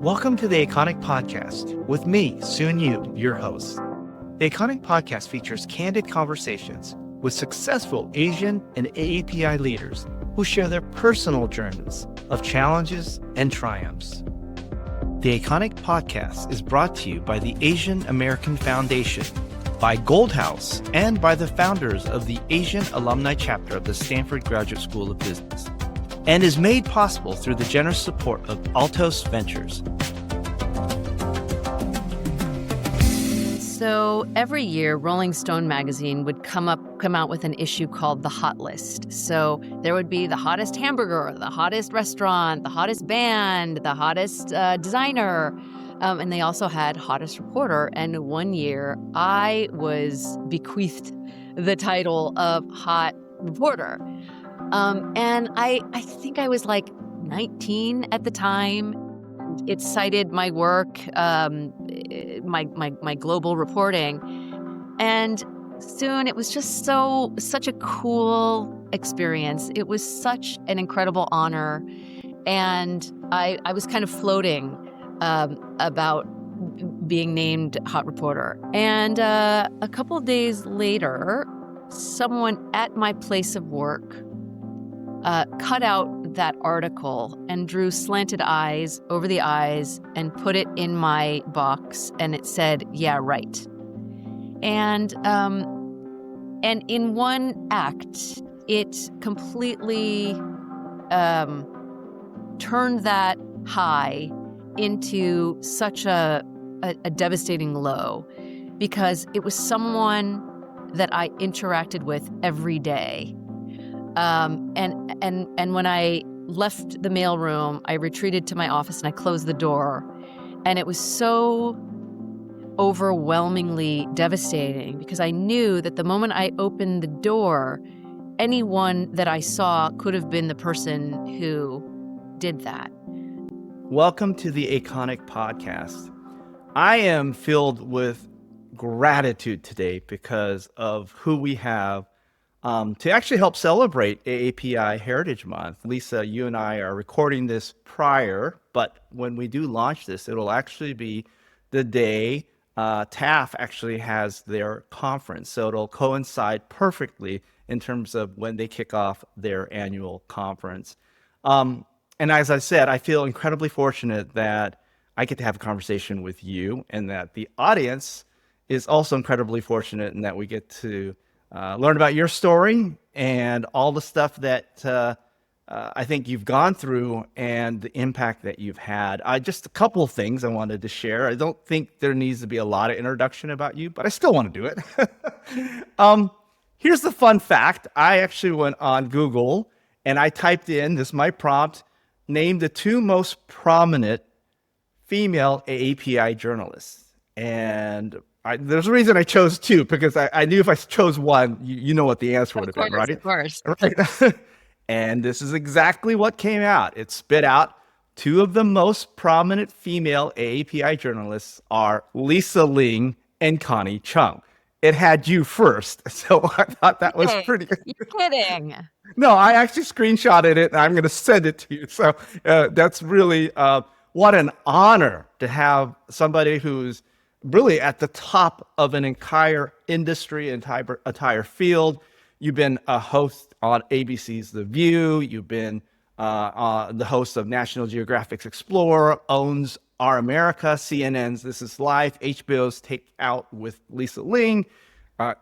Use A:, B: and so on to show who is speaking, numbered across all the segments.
A: Welcome to the Aconic Podcast with me, Soon Yu, your host. The Aconic Podcast features candid conversations with successful Asian and AAPI leaders who share their personal journeys of challenges and triumphs. The Aconic Podcast is brought to you by the Asian American Foundation, by Gold House, and by the founders of the Asian Alumni Chapter of the Stanford Graduate School of Business, and is made possible through the generous support of Altos Ventures.
B: So every year, Rolling Stone magazine would come out with an issue called the Hot List. So there would be the hottest hamburger, the hottest restaurant, the hottest band, the hottest designer, and they also had hottest reporter. And one year, I was bequeathed the title of hot reporter. And I think I was like 19 at the time. It cited my work, my global reporting. And soon it was just such a cool experience. It was such an incredible honor. And I was kind of floating about being named hot reporter. And a couple of days later, someone at my place of work cut out that article and drew slanted eyes over the eyes and put it in my box, and it said, "Yeah, right." And in one act, it completely turned that high into such a devastating low, because it was someone that I interacted with every day. And when I left the mailroom, I retreated to my office and I closed the door. And it was so overwhelmingly devastating, because I knew that the moment I opened the door, anyone that I saw could have been the person who did that.
A: Welcome to the Aconic Podcast. I am filled with gratitude today because of who we have to actually help celebrate AAPI Heritage Month. Lisa, you and I are recording this prior, but when we do launch this, it'll actually be the day TAF actually has their conference. So it'll coincide perfectly in terms of when they kick off their annual conference. And as I said, I feel incredibly fortunate that I get to have a conversation with you, and that the audience is also incredibly fortunate in that we get to learn about your story and all the stuff that I think you've gone through and the impact that you've had. Just a couple of things I wanted to share. I don't think there needs to be a lot of introduction about you, but I still want to do it. Here's the fun fact. I actually went on Google and I typed in, this is my prompt, name the two most prominent female AAPI journalists. And there's a reason I chose two, because I knew if I chose one, you know what the answer would have been, right?
B: Of course.
A: Right. And this is exactly what came out. It spit out two of the most prominent female AAPI journalists are Lisa Ling and Connie Chung. It had you first, so I thought that was pretty good.
B: You're kidding.
A: No, I actually screenshotted it, and I'm going to send it to you. So that's really what an honor to have somebody who's really at the top of an entire industry, entire field. You've been a host on ABC's The View. You've been the host of National Geographic's Explorer, owns Our America, CNN's This Is Life, HBO's Take Out with Lisa Ling.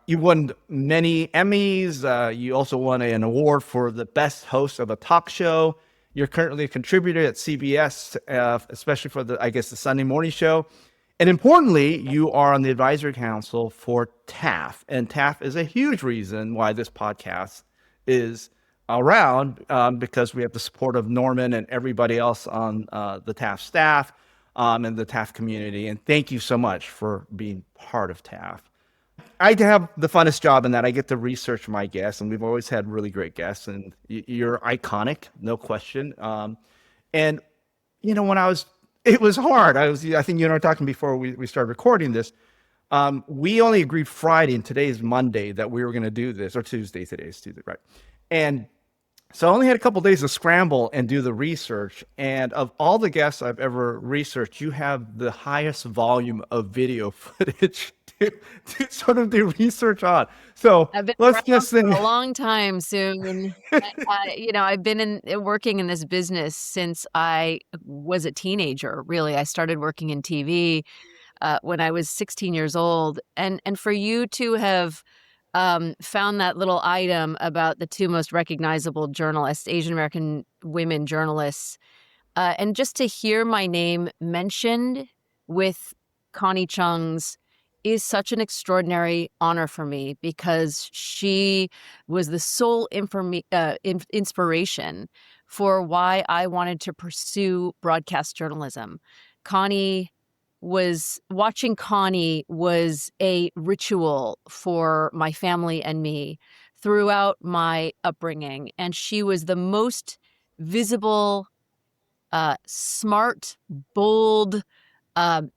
A: You won many Emmys. You also won an award for the best host of a talk show. You're currently a contributor at CBS, especially for the Sunday morning show. And importantly, you are on the advisory council for TAF. And TAF is a huge reason why this podcast is around, because we have the support of Norman and everybody else on the TAF staff and the TAF community. And thank you so much for being part of TAF. I have the funnest job in that I get to research my guests, and we've always had really great guests, and you're iconic, no question. And, you know, it was hard. I think you and I were talking before we started recording this. We only agreed Friday, and today is Monday, that we were going to do this, or Tuesday. Today is Tuesday, right? And So I only had a couple days to scramble and do the research. And of all the guests I've ever researched, you have the highest volume of video footage to sort of do research on. So
B: I've been
A: let's
B: around
A: just
B: for
A: think.
B: a long time soon. I've been working in this business since I was a teenager. Really, I started working in TV when I was 16 years old, and for you to have found that little item about the two most recognizable journalists, Asian American women journalists, and just to hear my name mentioned with Connie Chung's is such an extraordinary honor for me because she was the sole inspiration for why I wanted to pursue broadcast journalism. Connie Watching Connie was a ritual for my family and me throughout my upbringing. And she was the most visible, smart, bold,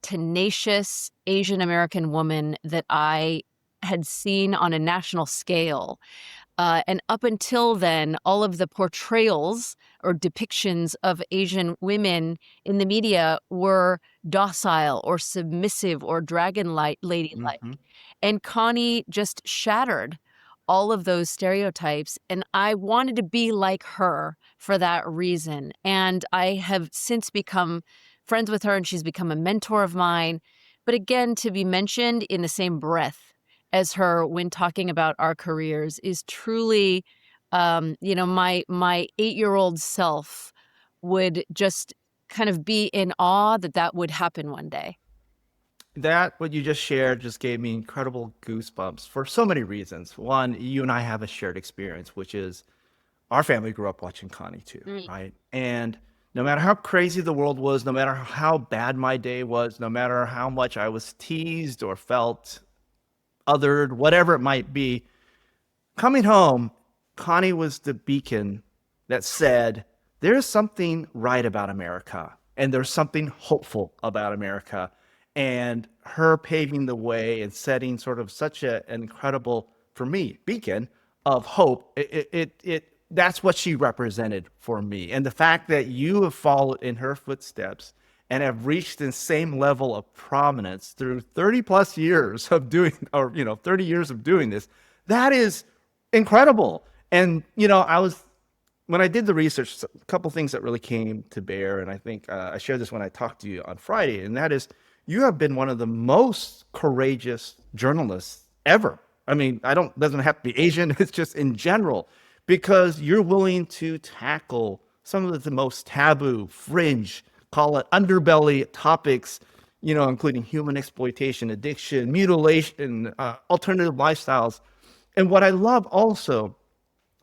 B: tenacious Asian American woman that I had seen on a national scale. And up until then, all of the portrayals or depictions of Asian women in the media were docile or submissive or ladylike.
A: Mhm.
B: And Connie just shattered all of those stereotypes. And I wanted to be like her for that reason. And I have since become friends with her, and she's become a mentor of mine. But again, to be mentioned in the same breath as her when talking about our careers is truly, my 8-year-old self would just kind of be in awe that that would happen one day.
A: That, what you just shared, just gave me incredible goosebumps for so many reasons. One, you and I have a shared experience, which is our family grew up watching Connie too,
B: Mm.
A: right? And no matter how crazy the world was, no matter how bad my day was, no matter how much I was teased or felt othered, whatever it might be, coming home, Connie was the beacon that said, there's something right about America and there's something hopeful about America. And her paving the way and setting sort of such an incredible, for me, beacon of hope. That's what she represented for me. And the fact that you have followed in her footsteps and have reached the same level of prominence through 30 plus years of doing, or, 30 years of doing this, that is incredible. And, when I did the research, a couple things that really came to bear, and I think I shared this when I talked to you on Friday, and that is you have been one of the most courageous journalists ever. I mean, doesn't have to be Asian, it's just in general, because you're willing to tackle some of the most taboo, fringe, call it underbelly topics, including human exploitation, addiction, mutilation, alternative lifestyles. And what I love also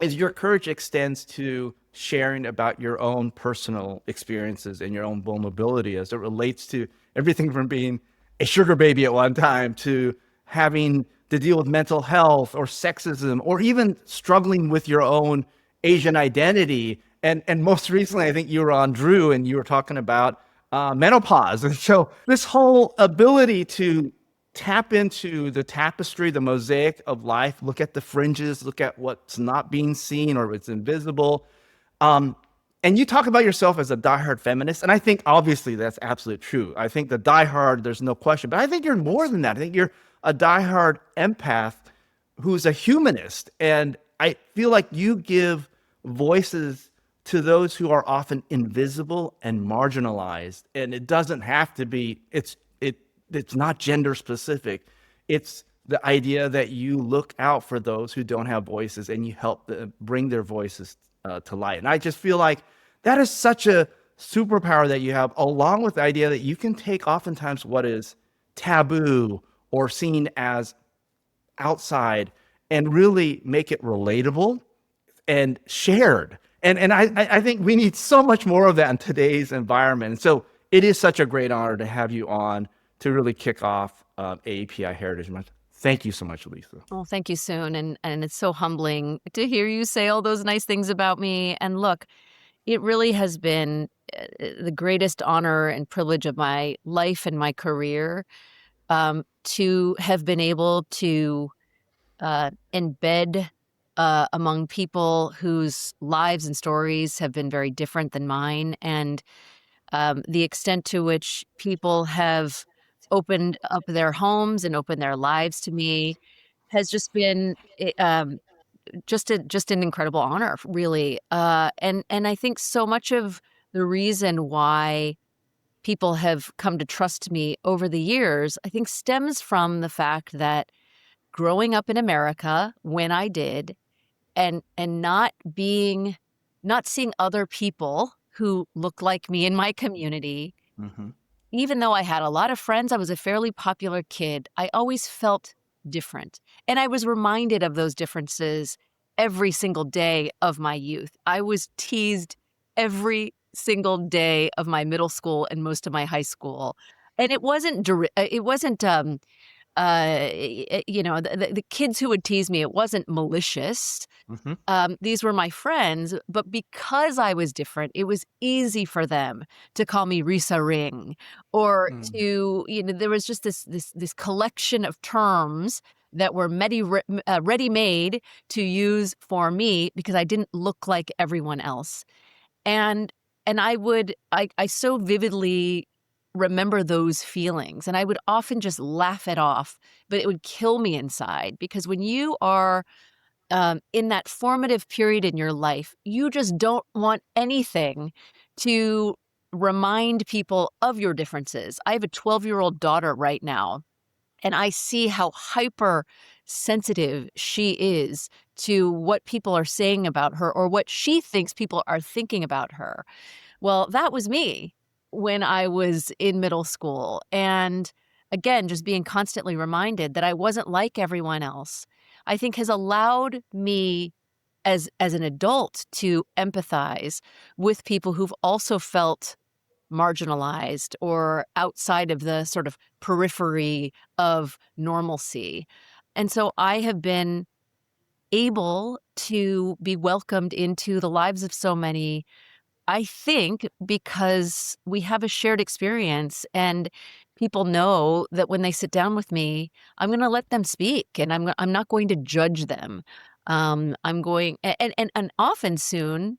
A: is your courage extends to sharing about your own personal experiences and your own vulnerability as it relates to everything from being a sugar baby at one time to having to deal with mental health or sexism or even struggling with your own Asian identity. And most recently, I think you were on Drew and you were talking about menopause. And so this whole ability to tap into the tapestry, the mosaic of life, look at the fringes, look at what's not being seen or what's invisible. Um, and you talk about yourself as a diehard feminist. And I think obviously that's absolutely true. I think the diehard, there's no question. But I think you're more than that. I think you're a diehard empath who's a humanist. And I feel like you give voices to those who are often invisible and marginalized. And it doesn't have to be, it's not gender specific. It's the idea that you look out for those who don't have voices and you help them bring their voices to light. And I just feel like that is such a superpower that you have, along with the idea that you can take oftentimes what is taboo or seen as outside and really make it relatable and shared. And I think we need so much more of that in today's environment. And so it is such a great honor to have you on to really kick off AAPI Heritage Month. Thank you so much, Lisa.
B: Well, thank you, Soon. And it's so humbling to hear you say all those nice things about me. And look, it really has been the greatest honor and privilege of my life and my career to have been able to embed among people whose lives and stories have been very different than mine. And the extent to which people have opened up their homes and opened their lives to me has just been just an incredible honor, really. And I think so much of the reason why people have come to trust me over the years, I think stems from the fact that growing up in America when I did, and not seeing other people who look like me in my community,
A: Hmm.
B: even though I had a lot of friends, I was a fairly popular kid, I always felt different. And I was reminded of those differences every single day of my youth. I was teased every single day of my middle school and most of my high school. And it wasn't the kids who would tease me, it wasn't malicious.
A: Hmm.
B: These were my friends, but because I was different, it was easy for them to call me Lisa Ring, or
A: Mm.
B: to, there was just this collection of terms that were ready-made to use for me because I didn't look like everyone else. And I so vividly remember those feelings, and I would often just laugh it off, but it would kill me inside because when you are in that formative period in your life, you just don't want anything to remind people of your differences. I have a 12-year-old daughter right now, and I see how hyper sensitive she is to what people are saying about her or what she thinks people are thinking about her. Well, that was me when I was in middle school. And again, just being constantly reminded that I wasn't like everyone else, I think has allowed me as an adult to empathize with people who've also felt marginalized or outside of the sort of periphery of normalcy. And so I have been able to be welcomed into the lives of so many, I think, because we have a shared experience and people know that when they sit down with me, I'm going to let them speak and I'm not going to judge them. I'm going and often soon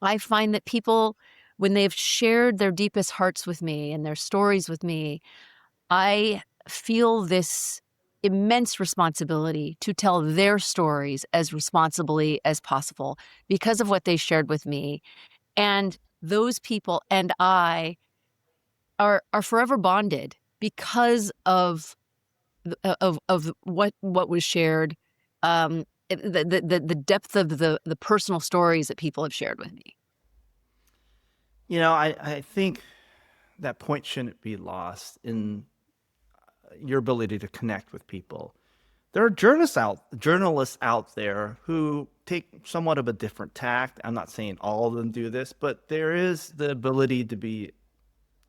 B: I find that people, when they've shared their deepest hearts with me and their stories with me, I feel this immense responsibility to tell their stories as responsibly as possible because of what they shared with me. And those people and I are forever bonded because of what was shared, the depth of the personal stories that people have shared with me.
A: I think that point shouldn't be lost in your ability to connect with people. There are journalists out there who take somewhat of a different tact. I'm not saying all of them do this, but there is the ability to be,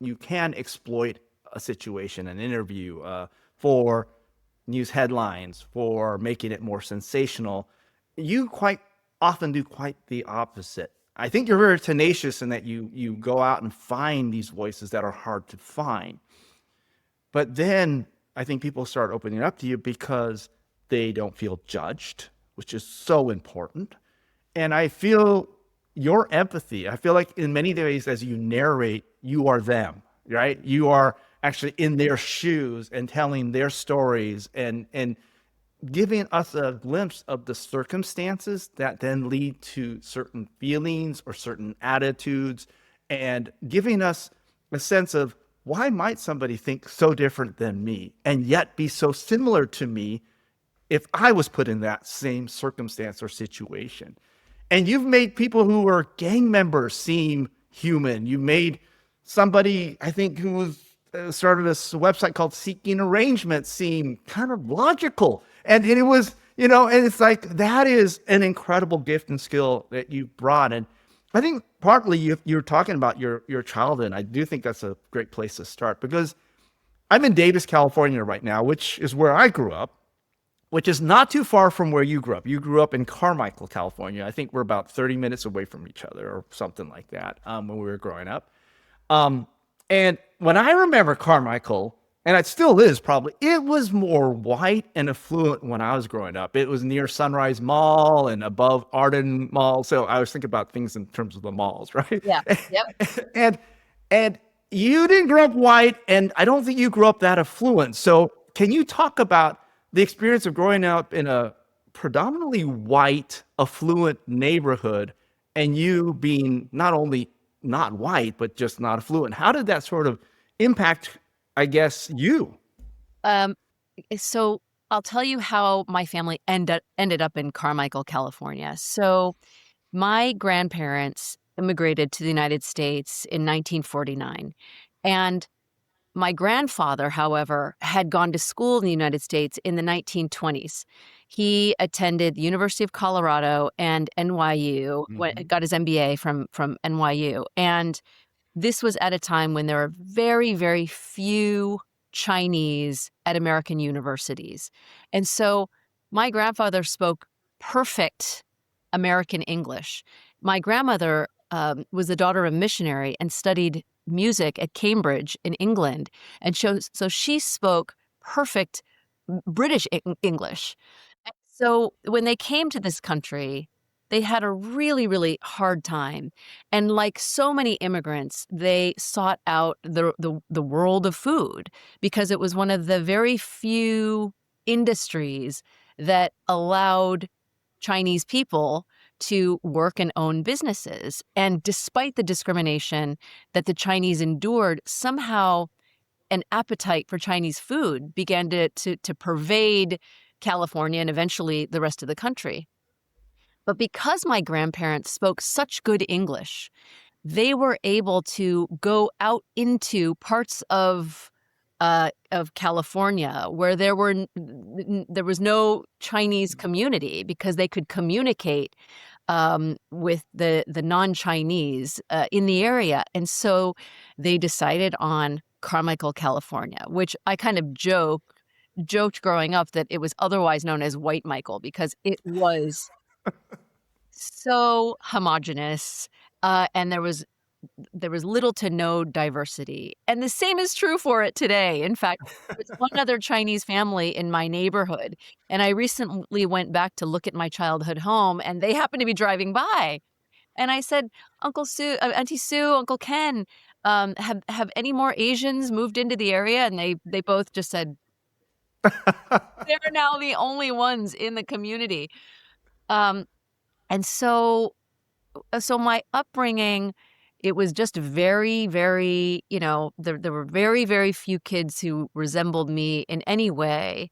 A: you can exploit a situation, an interview, for news headlines, for making it more sensational. You quite often do quite the opposite. I think you're very tenacious in that you go out and find these voices that are hard to find. But then I think people start opening up to you because they don't feel judged, which is so important. And I feel your empathy. I feel like in many ways, as you narrate, you are them, right? You are actually in their shoes and telling their stories and giving us a glimpse of the circumstances that then lead to certain feelings or certain attitudes, and giving us a sense of why might somebody think so different than me and yet be so similar to me if I was put in that same circumstance or situation. And you've made people who were gang members seem human. You made somebody, I think, who was started a website called Seeking Arrangement seem kind of logical. And it was, and it's like, that is an incredible gift and skill that you brought. And I think partly you're talking about your childhood. I do think that's a great place to start because I'm in Davis, California right now, which is where I grew up, which is not too far from where you grew up. You grew up in Carmichael, California. I think we're about 30 minutes away from each other or something like that when we were growing up. And when I remember Carmichael, and it still is probably, it was more white and affluent when I was growing up. It was near Sunrise Mall and above Arden Mall. So I was thinking about things in terms of the malls, right?
B: Yeah. Yep.
A: and and you didn't grow up white, and I don't think you grew up that affluent. So can you talk about the experience of growing up in a predominantly white, affluent neighborhood, and you being not only not white, but just not affluent? How did that sort of impact, I guess, you?
B: Um, so I'll tell you how my family ended up in Carmichael, California. So my grandparents immigrated to the United States in 1949. And my grandfather, however, had gone to school in the United States in the 1920s. He attended the University of Colorado and NYU,
A: Hmm.
B: got his MBA from NYU. And this was at a time when there were very, very few Chinese at American universities. And so my grandfather spoke perfect American English. My grandmother was the daughter of a missionary and studied music at Cambridge in England. And so she spoke perfect British English. So when they came to this country, they had a really, really hard time. And like so many immigrants, they sought out the world of food because it was one of the very few industries that allowed Chinese people to work and own businesses. And despite the discrimination that the Chinese endured, somehow an appetite for Chinese food began to pervade California and eventually the rest of the country. But because my grandparents spoke such good English, they were able to go out into parts of California where there was no Chinese community because they could communicate with the non-Chinese in the area, and so they decided on Carmichael, California, which I kind of joked growing up that it was otherwise known as White Michael because it was so homogenous, and there was little to no diversity. And the same is true for it today. In fact, there's one other Chinese family in my neighborhood, and I recently went back to look at my childhood home, and they happened to be driving by. And I said, Auntie Sue, Uncle Ken, have any more Asians moved into the area? And they both just said they're now the only ones in the community. Um, and so my upbringing, it was just very, very, there were very, very few kids who resembled me in any way.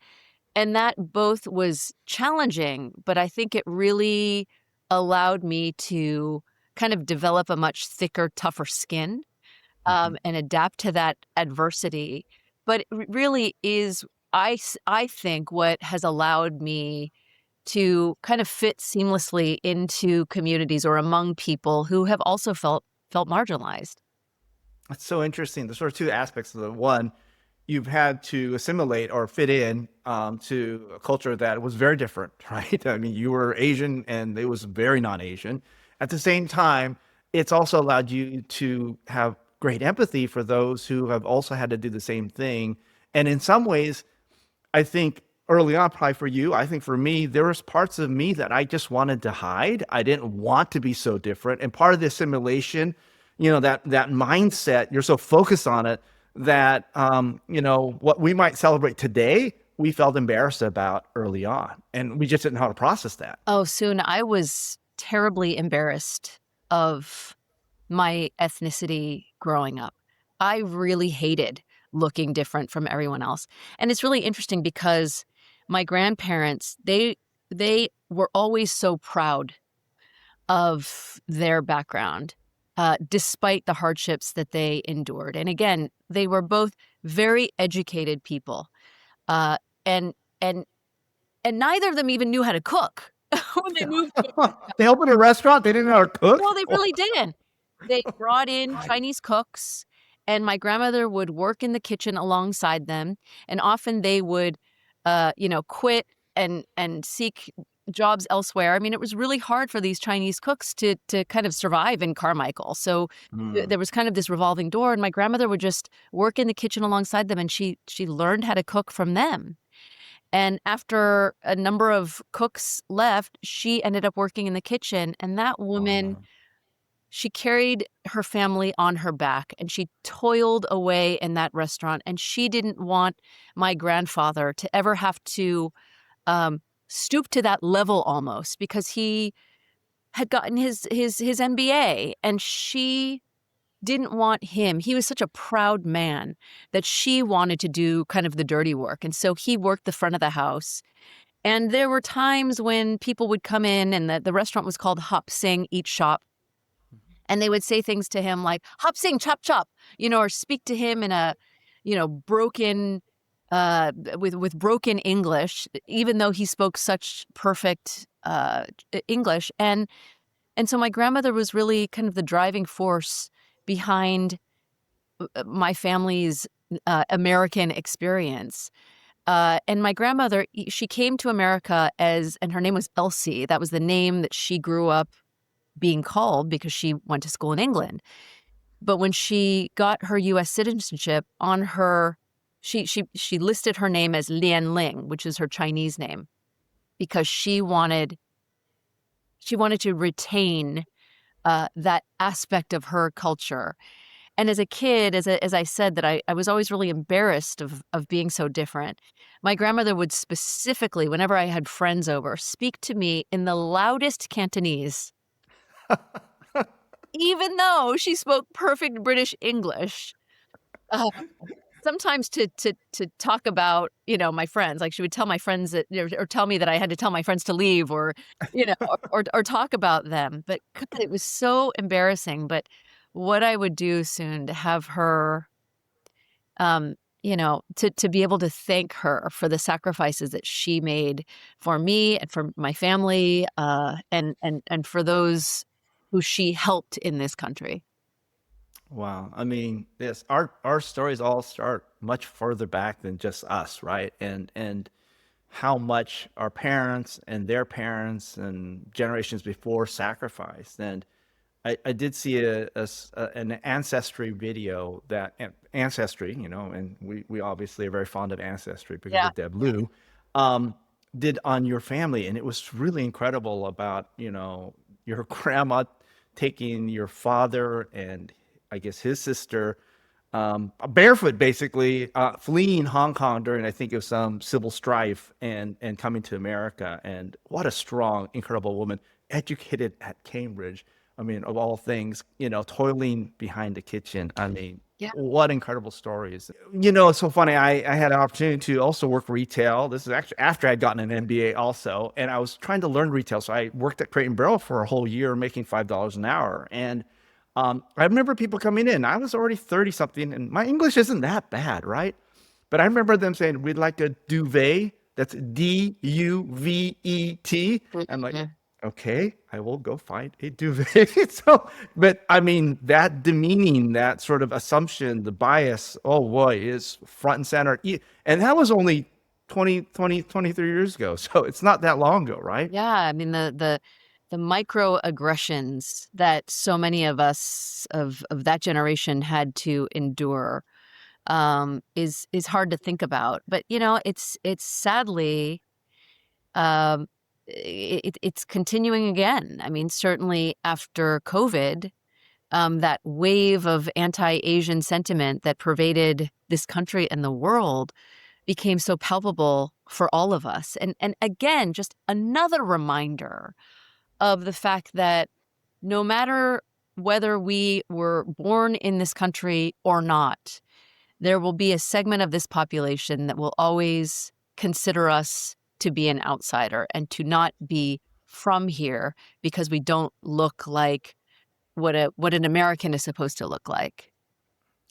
B: And that both was challenging, but I think it really allowed me to kind of develop a much thicker, tougher skin,
A: Mhm.
B: and adapt to that adversity. But it really is, I think, what has allowed me to kind of fit seamlessly into communities or among people who have also felt marginalized.
A: That's so interesting. There's sort of two aspects of it. One, you've had to assimilate or fit in to a culture that was very different, right? I mean, you were Asian and it was very non-Asian. At the same time, it's also allowed you to have great empathy for those who have also had to do the same thing. And in some ways, I think early on, probably for you, I think for me, there was parts of me that I just wanted to hide. I didn't want to be so different. And part of the assimilation, that mindset, you're so focused on it that, what we might celebrate today, we felt embarrassed about early on. And we just didn't know how to process that.
B: Oh, soon I was terribly embarrassed of my ethnicity growing up. I really hated looking different from everyone else. And it's really interesting because my grandparents, they were always so proud of their background, despite the hardships that they endured. And again, they were both very educated people, uh, and and and neither of them even knew how to cook when they moved to
A: They opened a restaurant, they didn't know how to
B: No,
A: cook.
B: they really didn't. They brought in Chinese cooks, and my grandmother would work in the kitchen alongside them, and often they would, quit and seek jobs elsewhere. I mean, it was really hard for these Chinese cooks to kind of survive in Carmichael. So
A: Mm.
B: there was kind of this revolving door, and my grandmother would just work in the kitchen alongside them, and she learned how to cook from them. And after a number of cooks left, she ended up working in the kitchen, and that woman,
A: Wow.
B: she carried her family on her back, and she toiled away in that restaurant, and she didn't want my grandfather to ever have to um, stoop to that level almost, because he had gotten his MBA, and she didn't want him. He was such a proud man that she wanted to do kind of the dirty work. And so he worked the front of the house. And there were times when people would come in, and the restaurant was called Hop Sing Eat Shop. And they would say things to him like, Hop Sing, chop, chop, or speak to him in a, broken, with broken English, even though he spoke such perfect English. And so my grandmother was really kind of the driving force behind my family's American experience. And my grandmother, she came to America and her name was Elsie. That was the name that she grew up being called because she went to school in England. But when she got her U.S. citizenship, on her, she listed her name as Lisa Ling, which is her Chinese name, because she wanted to retain that aspect of her culture. And as a kid, as I said, that I was always really embarrassed of being so different. My grandmother would specifically, whenever I had friends over, speak to me in the loudest Cantonese, even though she spoke perfect British English. Uh, Sometimes to talk about, my friends, like she would tell my friends that, or tell me that I had to tell my friends to leave, or, or talk about them. But God, it was so embarrassing. But what I would do soon to have her, to be able to thank her for the sacrifices that she made for me and for my family, and for those who she helped in this country.
A: Wow. I mean, this our stories all start much further back than just us, right? And how much our parents and their parents and generations before sacrificed. And I did see an ancestry video that ancestry, and we obviously are very fond of ancestry because
B: Yeah.
A: of Deb Lou, um, did on your family, and it was really incredible about your grandma taking your father and I guess his sister barefoot, basically fleeing Hong Kong during, I think it was some civil strife, and coming to America. And what a strong, incredible woman, educated at Cambridge. I mean, of all things, toiling behind the kitchen. I mean,
B: Yeah.
A: what incredible stories. It's so funny. I had an opportunity to also work retail. This is actually after I'd gotten an MBA also. And I was trying to learn retail. So I worked at Crate and Barrel for a whole year, making $5 an hour. And I remember people coming in. I was already 30 something, and my English isn't that bad, right? But I remember them saying, "We'd like a duvet." That's Duvet. I'm like,
B: Mhm.
A: okay, I will go find a duvet. So, but I mean, that demeaning, that sort of assumption, the bias, oh boy, is front and center. And that was only 23 years ago. So it's not that long ago, right?
B: Yeah, I mean the microaggressions that so many of us of that generation had to endure, is hard to think about. But it's sadly, um, it's continuing again. I mean, certainly after COVID, that wave of anti-Asian sentiment that pervaded this country and the world became so palpable for all of us. And again, just another reminder of the fact that no matter whether we were born in this country or not, there will be a segment of this population that will always consider us to be an outsider and to not be from here because we don't look like what an American is supposed to look like.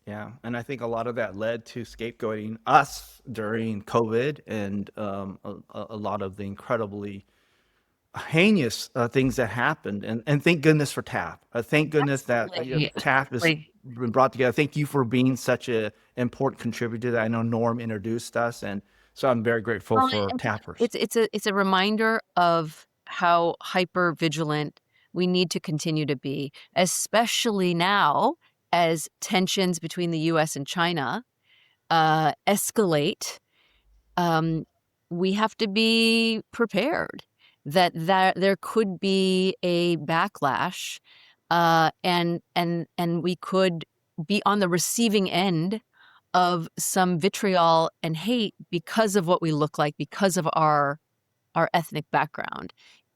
A: Yeah, and I think a lot of that led to scapegoating us during COVID, and a lot of the incredibly heinous things that happened. And thank goodness for TAP. Thank goodness that
B: Absolutely.
A: TAP has been brought together. Thank you for being such a important contributor. I know Norm introduced us, and so I'm very grateful
B: Well,
A: for
B: and
A: TAPers.
B: it's a reminder of how hyper vigilant we need to continue to be, especially now as tensions between the US and China escalate. We have to be prepared that there could be a backlash, and we could be on the receiving end of some vitriol and hate because of what we look like, because of our ethnic background,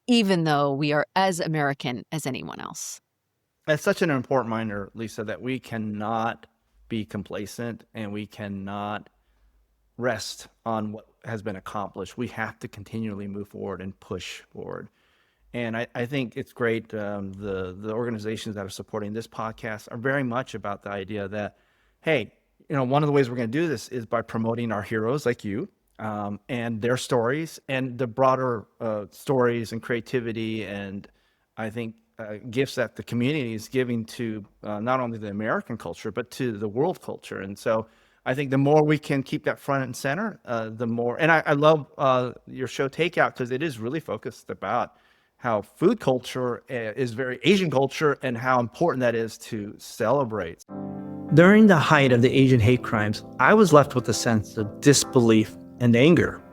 B: even though we are as American as anyone else.
A: It's such an important reminder, Lisa, that we cannot be complacent and we cannot rest on what has been accomplished. We have to continually move forward and push forward. And I think it's great. The organizations that are supporting this podcast are very much about the idea that, hey, one of the ways we're going to do this is by promoting our heroes like you, and their stories and the broader stories and creativity, and I think gifts that the community is giving to not only the American culture, but to the world culture. And so I think the more we can keep that front and center, the more. And I love your show Takeout, because it is really focused about how food culture is very Asian culture and how important that is to celebrate.
C: During the height of the Asian hate crimes, I was left with a sense of disbelief and anger.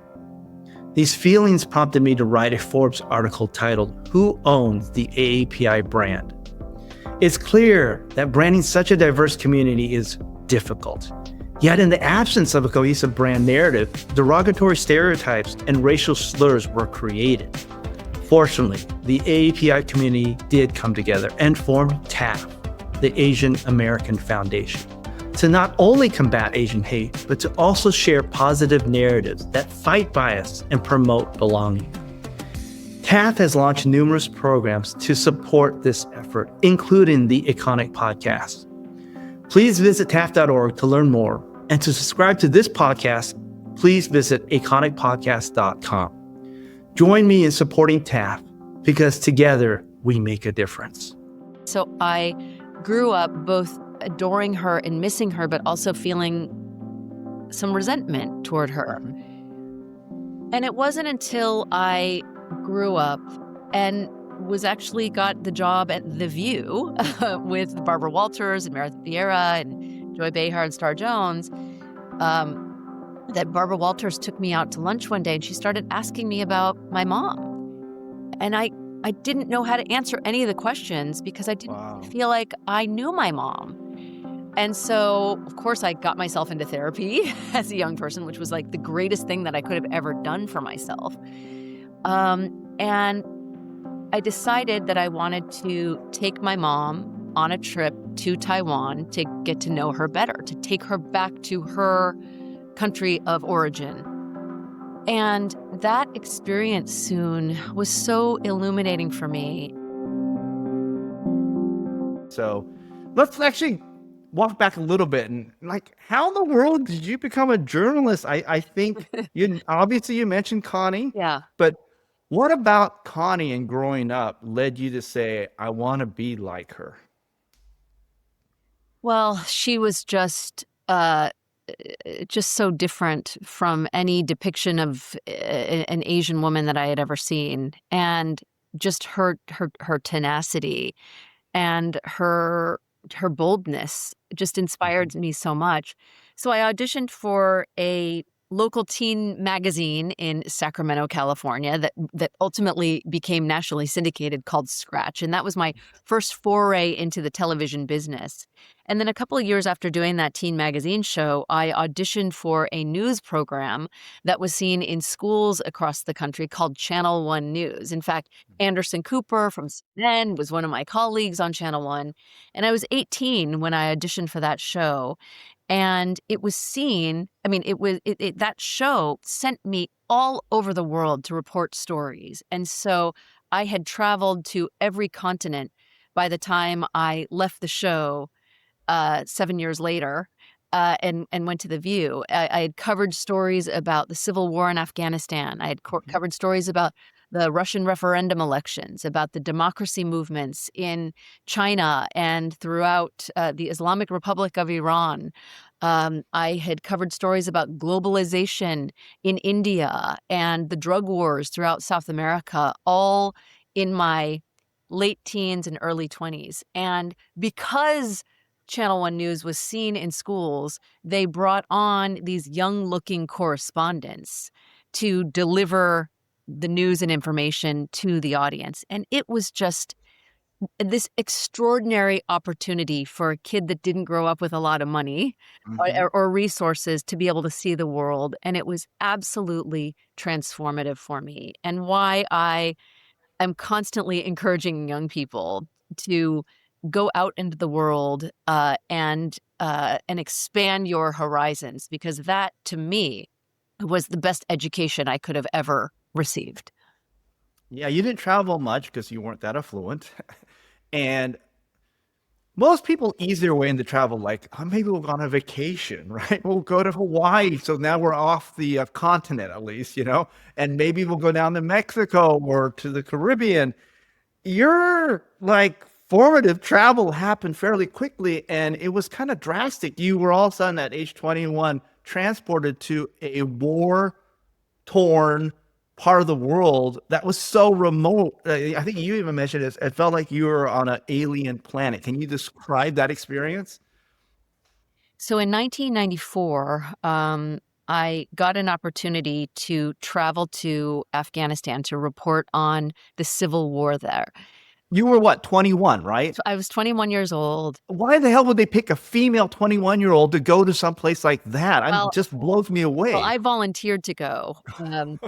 C: These feelings prompted me to write a Forbes article titled, "Who Owns the AAPI Brand?" It's clear that branding such a diverse community is difficult. Yet in the absence of a cohesive brand narrative, derogatory stereotypes and racial slurs were created. Fortunately, the AAPI community did come together and form TAF, the Asian American Foundation, to not only combat Asian hate, but to also share positive narratives that fight bias and promote belonging. TAF has launched numerous programs to support this effort, including the Aconic Podcast. Please visit TAF.org to learn more, and to subscribe to this podcast, please visit aconicpodcast.com. Join me in supporting TAF, because together we make a difference.
B: So I grew up both adoring her and missing her, but also feeling some resentment toward her. And it wasn't until I grew up and got the job at The View with Barbara Walters and Meredith Vieira and Joy Behar and Star Jones, that Barbara Walters took me out to lunch one day, and she started asking me about my mom. And I didn't know how to answer any of the questions because I didn't feel like I knew my mom. And so, of course, I got myself into therapy as a young person, which was like the greatest thing that I could have ever done for myself. And I decided that I wanted to take my mom on a trip to Taiwan to get to know her better, to take her back to her country of origin. And that experience soon was so illuminating for me.
A: So let's actually walk back a little bit and how in the world did you become a journalist? I think you mentioned Connie.
B: Yeah.
A: But what about Connie and growing up led you to say, I want to be like her?
B: Well, she was just so different from any depiction of an Asian woman that I had ever seen, and just her tenacity and her boldness just inspired me so much. So I auditioned for a local teen magazine in Sacramento, California, that ultimately became nationally syndicated, called Scratch. And that was my first foray into the television business. And then a couple of years after doing that teen magazine show, I auditioned for a news program that was seen in schools across the country called Channel One News. In fact, Anderson Cooper from CNN was one of my colleagues on Channel One. And I was 18 when I auditioned for that show. And it was seen, that show sent me all over the world to report stories. And so I had traveled to every continent by the time I left the show 7 years later, and went to The View. I had covered stories about the civil war in Afghanistan. I had covered stories about the Russian referendum elections, about the democracy movements in China and throughout the Islamic Republic of Iran. I had covered stories about globalization in India and the drug wars throughout South America, all in my late teens and early 20s. And because Channel One News was seen in schools, they brought on these young-looking correspondents to deliver the news and information to the audience. And it was just this extraordinary opportunity for a kid that didn't grow up with a lot of money
A: Hmm.
B: or resources to be able to see the world. And it was absolutely transformative for me, and why I am constantly encouraging young people to go out into the world and expand your horizons, because that, to me, was the best education I could have ever received.
A: Yeah, you didn't travel much because you weren't that affluent. And most people ease their way into travel like, oh, maybe we'll go on a vacation, right? We'll go to Hawaii. So now we're off the continent, at least, and maybe we'll go down to Mexico or to the Caribbean. Your like formative travel happened fairly quickly, and it was kind of drastic. You were all of a sudden at age 21 transported to a war torn part of the world that was so remote. I think you even mentioned it. It felt like you were on an alien planet. Can you describe that experience?
B: So in 1994, I got an opportunity to travel to Afghanistan to report on the civil war there.
A: You were what, 21, right?
B: So I was 21 years old.
A: Why the hell would they pick a female 21-year-old to go to some place like that?
B: Well,
A: Just blows me away.
B: I volunteered to go. And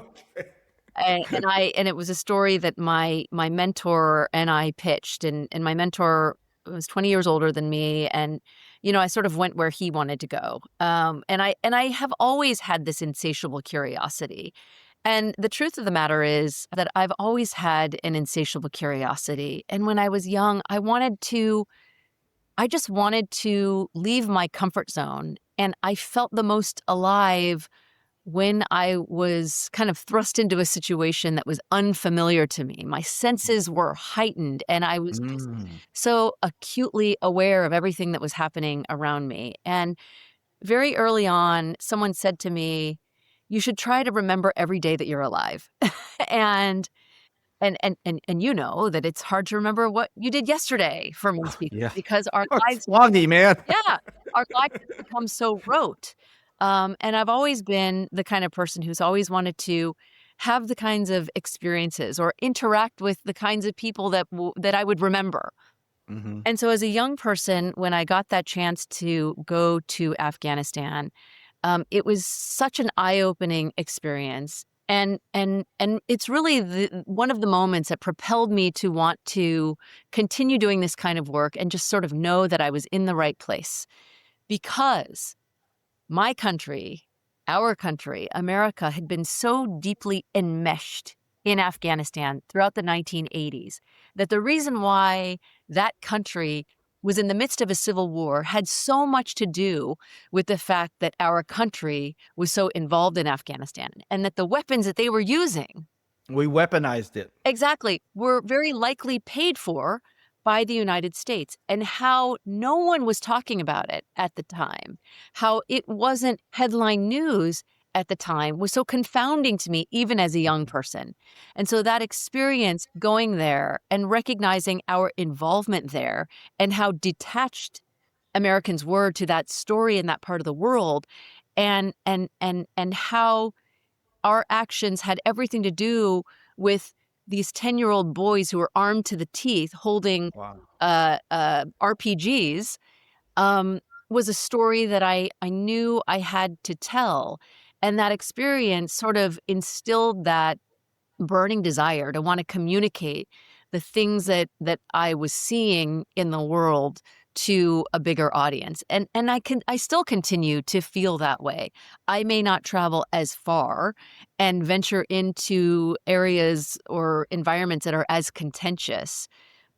B: it was a story that my mentor and I pitched, and my mentor was 20 years older than me, and I sort of went where he wanted to go. And I have always had this insatiable curiosity. And the truth of the matter is that I've always had an insatiable curiosity. And when I was young, I just wanted to leave my comfort zone, and I felt the most alive when I was kind of thrust into a situation that was unfamiliar to me. My senses were heightened, and I was just
A: Mm.
B: so acutely aware of everything that was happening around me. And very early on, someone said to me, "You should try to remember every day that you're alive." and and you know that it's hard to remember what you did yesterday for most people,
A: Yeah.
B: because our
A: It's
B: lives,
A: foggy, man.
B: yeah, our lives have become so rote. And I've always been the kind of person who's always wanted to have the kinds of experiences or interact with the kinds of people that I would remember.
A: Hmm.
B: And so as a young person, when I got that chance to go to Afghanistan, it was such an eye-opening experience. And it's really one of the moments that propelled me to want to continue doing this kind of work and just sort of know that I was in the right place, because my country, our country, America, had been so deeply enmeshed in Afghanistan throughout the 1980s that the reason why that country was in the midst of a civil war had so much to do with the fact that our country was so involved in Afghanistan, and that the weapons that they were using,
A: We weaponized it.
B: exactly, were very likely paid for by the United States, and how no one was talking about it at the time, how it wasn't headline news at the time, was so confounding to me, even as a young person. And so that experience going there and recognizing our involvement there, and how detached Americans were to that story in that part of the world, and how our actions had everything to do with these 10-year-old boys who were armed to the teeth holding
A: Wow.
B: RPGs, was a story that I knew I had to tell. And that experience sort of instilled that burning desire to want to communicate the things that I was seeing in the world to a bigger audience. And I still continue to feel that way. I may not travel as far and venture into areas or environments that are as contentious,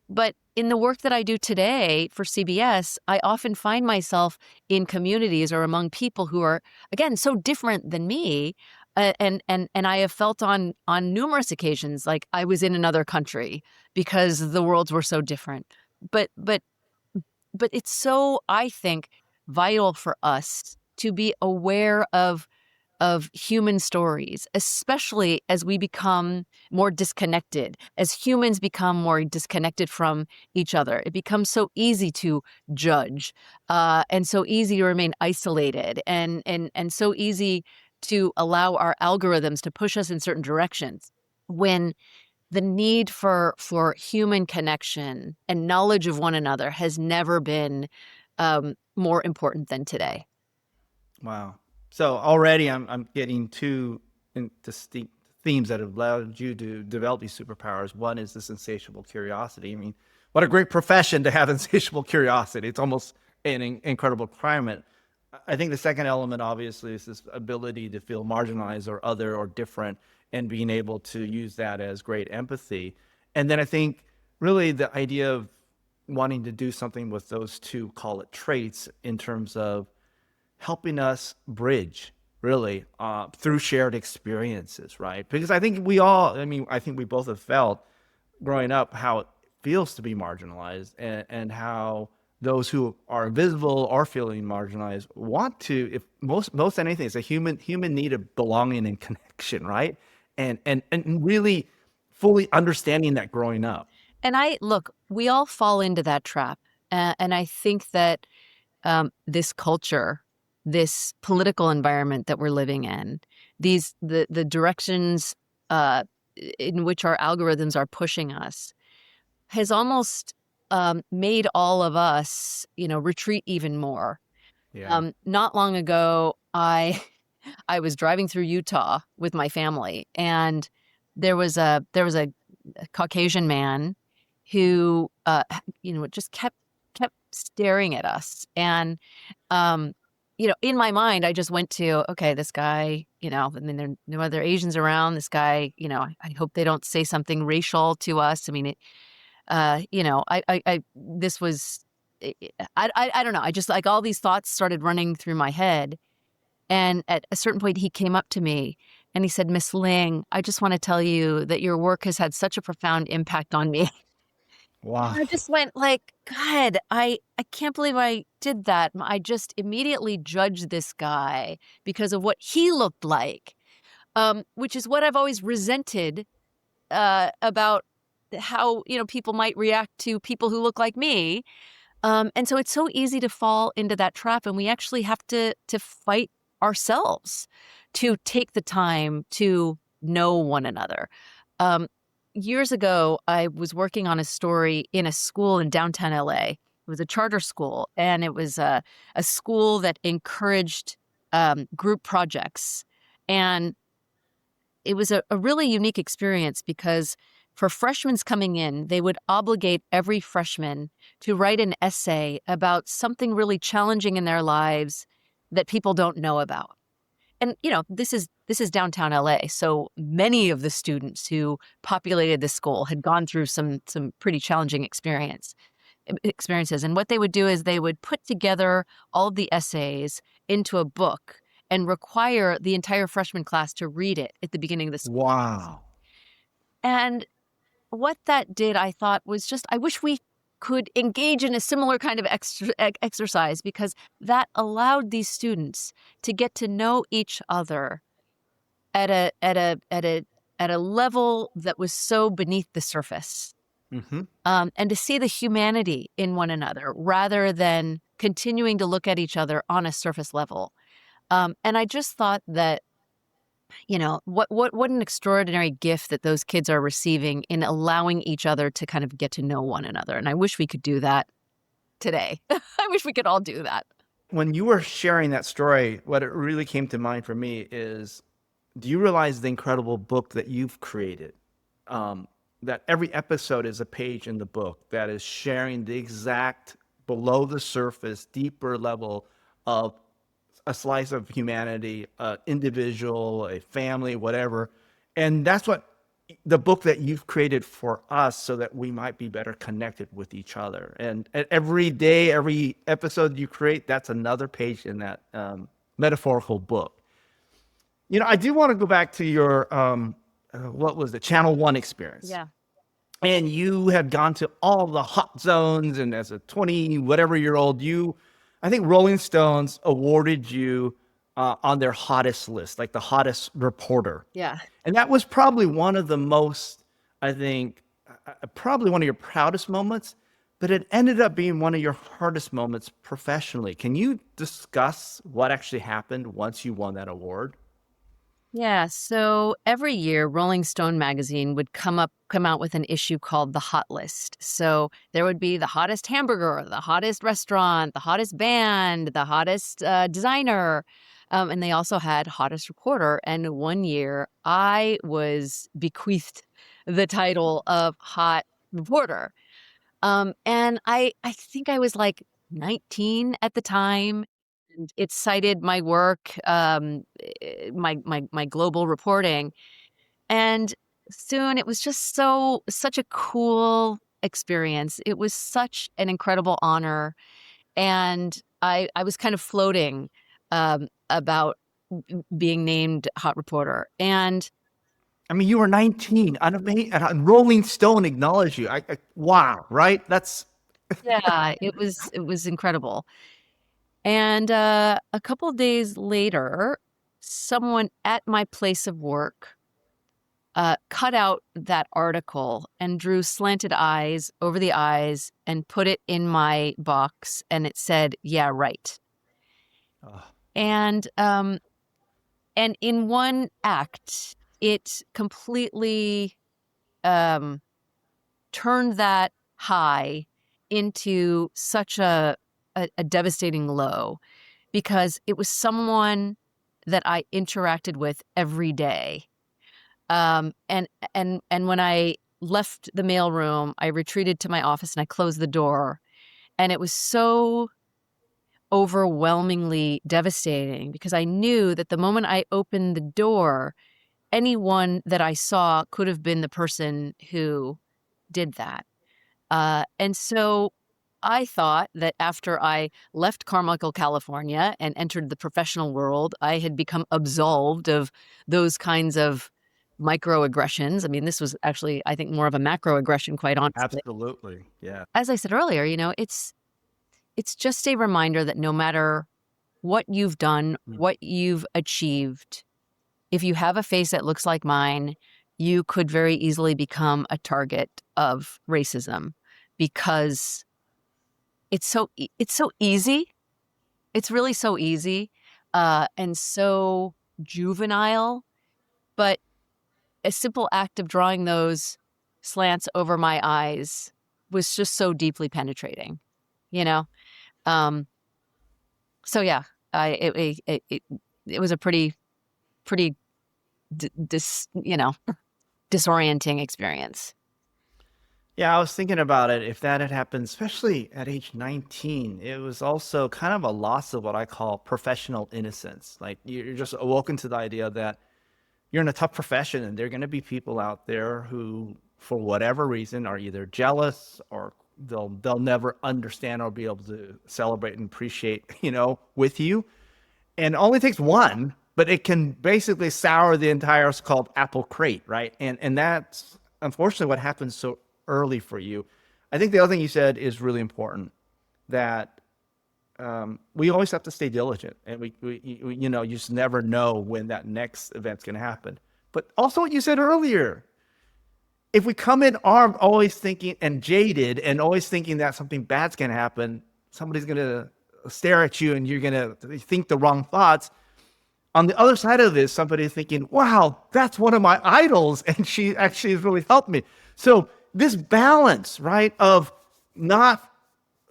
B: but in the work that I do today for CBS, I often find myself in communities or among people who are, again, so different than me. And I have felt on numerous occasions like I was in another country because the worlds were so different. But but but it's so, I think, vital for us to be aware of human stories, especially as we become more disconnected, as humans become more disconnected from each other. It becomes so easy to judge, and so easy to remain isolated, and so easy to allow our algorithms to push us in certain directions. When the need for human connection and knowledge of one another has never been more important than today.
A: Wow. So already I'm getting two distinct themes that have allowed you to develop these superpowers. One is this insatiable curiosity. I mean, what a great profession to have insatiable curiosity. It's almost an incredible requirement. I think the second element, obviously, is this ability to feel marginalized or other or different and being able to use that as great empathy. And then I think really the idea of wanting to do something with those two, call it traits, in terms of helping us bridge really through shared experiences, right? Because I think I think we both have felt growing up how it feels to be marginalized, and how those who are visible or feeling marginalized want to, if most anything, it's a human need of belonging and connection, right? And really fully understanding that growing up.
B: And we all fall into that trap. And I think that this culture, this political environment that we're living in, the directions in which our algorithms are pushing us, has almost made all of us, retreat even more.
A: Yeah.
B: Not long ago, I was driving through Utah with my family, and there was a Caucasian man who just kept staring at us. And in my mind, I just went to, okay, this guy, and then there are no other Asians around. This guy, I hope they don't say something racial to us. I mean, this was, I don't know. I just, like, all these thoughts started running through my head. And at a certain point, he came up to me and he said, "Miss Ling, I just want to tell you that your work has had such a profound impact on me."
A: Wow.
B: I just went like, God, I can't believe I did that. I just immediately judged this guy because of what he looked like, which is what I've always resented about how, people might react to people who look like me. And so it's so easy to fall into that trap, and we actually have to fight ourselves to take the time to know one another. Years ago, I was working on a story in a school in downtown LA. It was a charter school, and it was a school that encouraged group projects. And it was a really unique experience because for freshmen coming in, they would obligate every freshman to write an essay about something really challenging in their lives that people don't know about. And, this is downtown LA. So many of the students who populated the school had gone through some pretty challenging experiences. And what they would do is they would put together all of the essays into a book and require the entire freshman class to read it at the beginning of the school.
A: Wow.
B: And what that did, I thought, was just, I wish we could engage in a similar kind of exercise, because that allowed these students to get to know each other at a level that was so beneath the surface,
A: Mm-hmm.
B: and to see the humanity in one another rather than continuing to look at each other on a surface level. And I just thought that, what an extraordinary gift that those kids are receiving in allowing each other to kind of get to know one another. And I wish we could do that today. I wish we could all do that.
A: When you were sharing that story, what it really came to mind for me is, do you realize the incredible book that you've created? That every episode is a page in the book that is sharing the exact below the surface, deeper level of a slice of humanity, an individual, a family, whatever. And that's what the book that you've created for us, so that we might be better connected with each other. And every day, every episode you create, that's another page in that metaphorical book. I do want to go back to your, what was the Channel 1 experience?
B: Yeah.
A: And you had gone to all the hot zones, and as a 20 whatever year old, you I think Rolling Stones awarded you on their hottest list, like the hottest reporter.
B: Yeah.
A: And that was probably one of the most, I think, probably one of your proudest moments, but it ended up being one of your hardest moments professionally. Can you discuss what actually happened once you won that award?
B: Yeah, so every year Rolling Stone magazine would come out with an issue called the Hot List. So there would be the hottest hamburger, the hottest restaurant, the hottest band, the hottest designer, and they also had hottest reporter. And one year I was bequeathed the title of hot reporter. And I think I was like 19 at the time. And it cited my work, my global reporting, and soon it was just such a cool experience. It was such an incredible honor, and I was kind of floating about being named hot reporter, and
A: I mean, you were 19 and Rolling Stone acknowledged you. Wow, right? That's
B: yeah, it was incredible. And a couple of days later, someone at my place of work cut out that article and drew slanted eyes over the eyes and put it in my box. And it said, "Yeah, right."
A: uh,
B: And and in one act, it completely um, turned that high into such a devastating low, because it was someone that I interacted with every day. And when I left the mailroom, I retreated to my office and I closed the door. And it was so overwhelmingly devastating because I knew that the moment I opened the door, anyone that I saw could have been the person who did that. And so I thought that after I left Carmichael, California, and entered the professional world, I had become absolved of those kinds of microaggressions. I mean, this was actually, I think, more of a macroaggression, quite honestly.
A: absolutely. Yeah.
B: As I said earlier, it's just a reminder that no matter what you've done, what you've achieved, if you have a face that looks like mine, you could very easily become a target of racism because it's so easy. It's really so easy, and so juvenile. But a simple act of drawing those slants over my eyes was just so deeply penetrating, you know. Um, so yeah, it was a pretty disorienting experience.
A: Yeah, I was thinking about it. If that had happened, especially at age 19, it was also kind of a loss of what I call professional innocence. Like you're just awoken to the idea that you're in a tough profession and there are going to be people out there who, for whatever reason, are either jealous or they'll never understand or be able to celebrate and appreciate, with you. And it only takes one, but it can basically sour the entire called apple crate, right? And that's unfortunately what happens so early for you. I think the other thing you said is really important, that we always have to stay diligent, and we you just never know when that next event's going to happen. But also what you said earlier, if we come in armed, always thinking and jaded, and always thinking that something bad's going to happen, somebody's going to stare at you, and you're going to think the wrong thoughts. On the other side of this, somebody is thinking, "Wow, that's one of my idols, and she actually has really helped me." So this balance, right, of not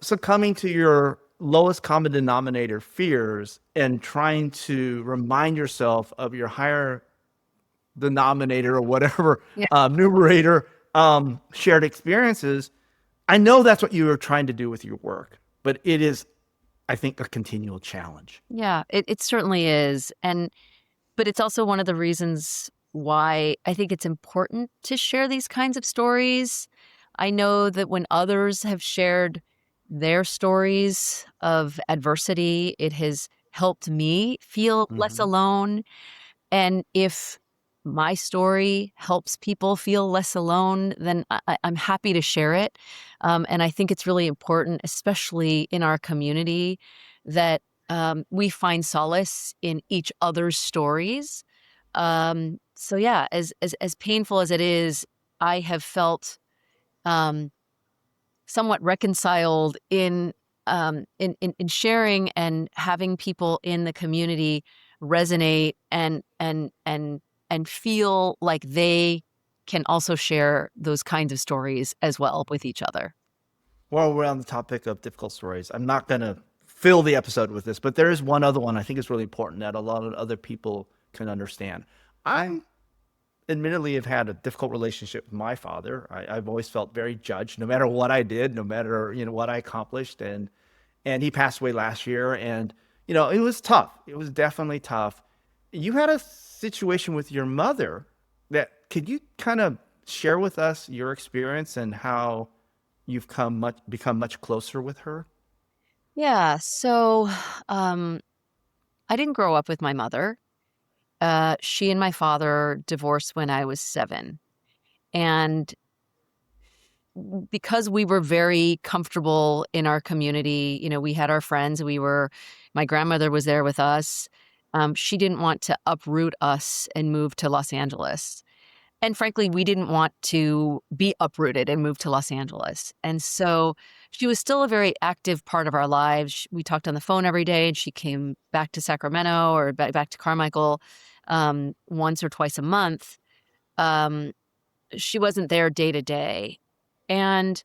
A: succumbing to your lowest common denominator fears and trying to remind yourself of your higher denominator or whatever
B: Yeah.
A: numerator shared experiences. I know that's what you were trying to do with your work, but it is, I think, a continual challenge.
B: Yeah, it certainly is. But it's also one of the reasons why I think it's important to share these kinds of stories. I know that when others have shared their stories of adversity, it has helped me feel less
A: Mhm.
B: alone. And if my story helps people feel less alone, then I'm happy to share it. And I think it's really important, especially in our community, that we find solace in each other's stories. So yeah, as painful as it is, I have felt um, somewhat reconciled in sharing and having people in the community resonate and feel like they can also share those kinds of stories as well with each other.
A: While we're on the topic of difficult stories, I'm not going to fill the episode with this, but there is one other one I think is really important that a lot of other people can understand. I admittedly have had a difficult relationship with my father. I've always felt very judged, no matter what I did, no matter what I accomplished, and he passed away last year, and it was tough. It was definitely tough. You had a situation with your mother that could you kind of share with us your experience and how you've become much closer with her?
B: Yeah. So um, I didn't grow up with my mother. She and my father divorced when I was 7. And because we were very comfortable in our community, we had our friends. My grandmother was there with us. She didn't want to uproot us and move to Los Angeles. And frankly, we didn't want to be uprooted and move to Los Angeles. And so she was still a very active part of our lives. We talked on the phone every day, and she came back to Sacramento or back to Carmichael once or twice a month. Um, she wasn't there day to day. And,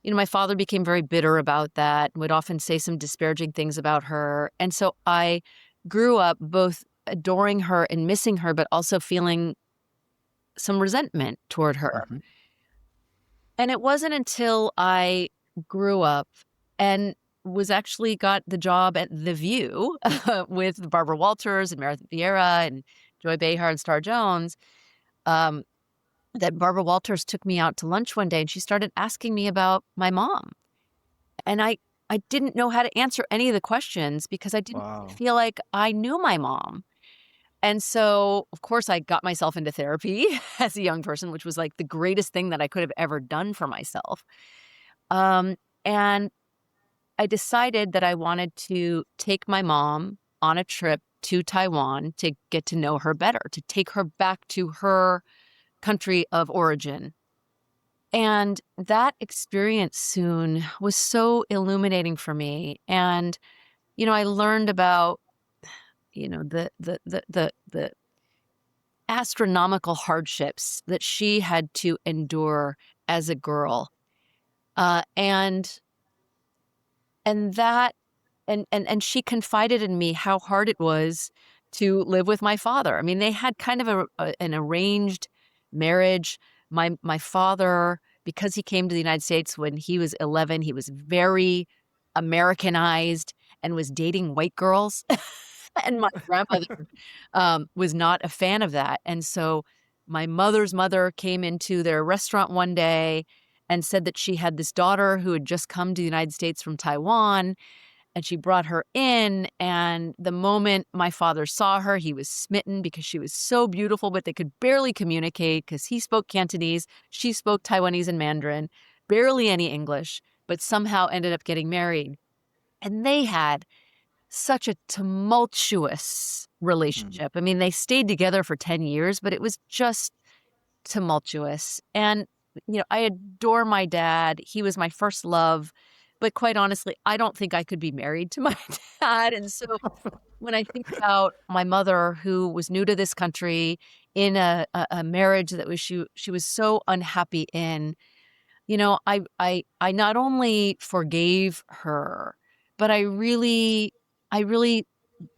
B: my father became very bitter about that, would often say some disparaging things about her. And so I grew up both adoring her and missing her, but also feeling some resentment toward her.
A: Mhm.
B: And it wasn't until I grew up and was actually got the job at The View with Barbara Walters and Meredith Vieira and Joy Behar and Star Jones, um, that Barbara Walters took me out to lunch one day and she started asking me about my mom. And I didn't know how to answer any of the questions because I didn't
A: Wow.
B: feel like I knew my mom. And so, of course, I got myself into therapy as a young person, which was like the greatest thing that I could have ever done for myself. And I decided that I wanted to take my mom on a trip to Taiwan to get to know her better, to take her back to her country of origin. And that experience soon was so illuminating for me. And, I learned about, the astronomical hardships that she had to endure as a girl. Uh, and and that and she confided in me how hard it was to live with my father. I mean, they had kind of an arranged marriage. My father, because he came to the United States when he was 11, he was very Americanized and was dating white girls. And my grandmother was not a fan of that. And so my mother's mother came into their restaurant one day and said that she had this daughter who had just come to the United States from Taiwan, and she brought her in. And the moment my father saw her, he was smitten because she was so beautiful, but they could barely communicate because he spoke Cantonese, she spoke Taiwanese and Mandarin, barely any English, but somehow ended up getting married. And they had such a tumultuous
A: Mhm.
B: relationship. I mean, they stayed together for 10 years, but it was just tumultuous. And, I adore my dad. He was my first love. But quite honestly, I don't think I could be married to my dad. And so when I think about my mother, who was new to this country in a marriage that she was so unhappy in, I not only forgave her, but I really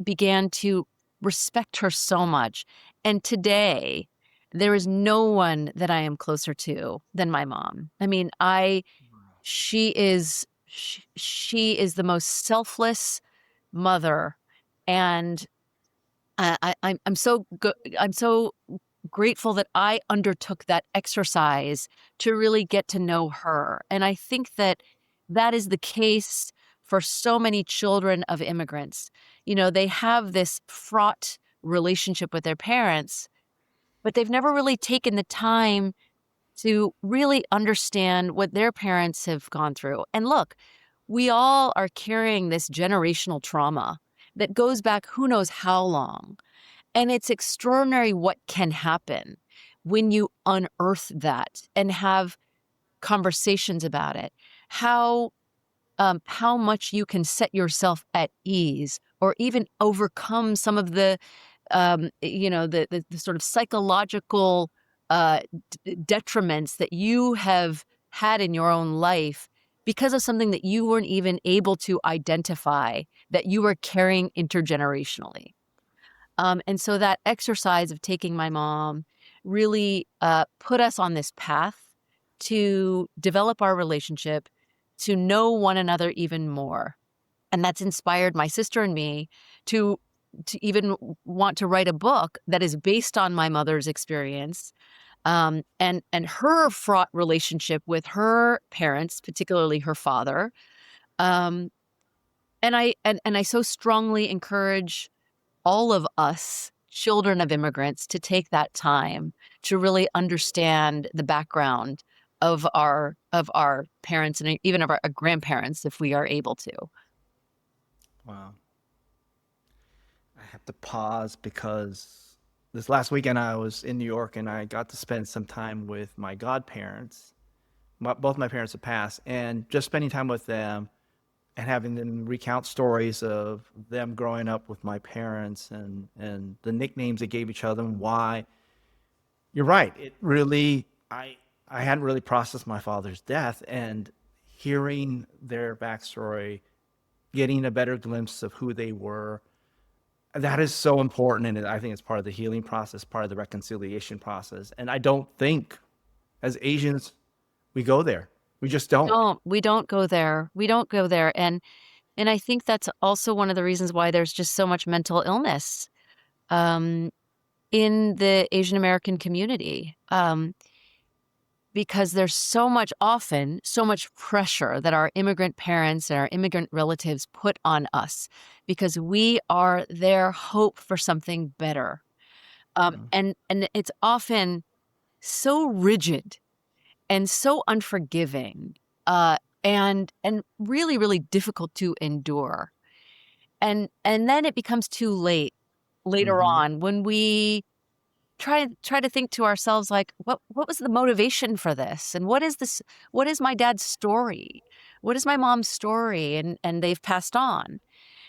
B: began to respect her so much. And today, there is no one that I am closer to than my mom. I mean, she is the most selfless mother, and I'm so grateful that I undertook that exercise to really get to know her. And I think that that is the case for so many children of immigrants. They have this fraught relationship with their parents, but they've never really taken the time to really understand what their parents have gone through. And look, we all are carrying this generational trauma that goes back who knows how long. And it's extraordinary what can happen when you unearth that and have conversations about it. How much you can set yourself at ease or even overcome some of the the sort of psychological detriments that you have had in your own life because of something that you weren't even able to identify that you were carrying intergenerationally. And so that exercise of taking my mom really put us on this path to develop our relationship, to know one another even more. And that's inspired my sister and me to even want to write a book that is based on my mother's experience, and her fraught relationship with her parents, particularly her father. Um, and I so strongly encourage all of us children of immigrants to take that time to really understand the background of our parents and even of our grandparents if we are able to.
A: Wow. I have to pause because this last weekend I was in New York and I got to spend some time with my godparents. Both my parents have passed, and just spending time with them and having them recount stories of them growing up with my parents and the nicknames they gave each other and why. You're right. It really, I hadn't really processed my father's death, and hearing their backstory, getting a better glimpse of who they were, that is so important. And I think it's part of the healing process, part of the reconciliation process. And I don't think as Asians, we go there. We just don't.
B: We don't go there. We don't go there. And I think that's also one of the reasons why there's just so much mental illness um, in the Asian American community. Because there's so much pressure that our immigrant parents and our immigrant relatives put on us because we are their hope for something better. And it's often so rigid and so unforgiving, and really, really difficult to endure. And then it becomes too late later
A: Mm-hmm.
B: on when we try to think to ourselves, like, what was the motivation for this? And what is my dad's story? What is my mom's story? And they've passed on.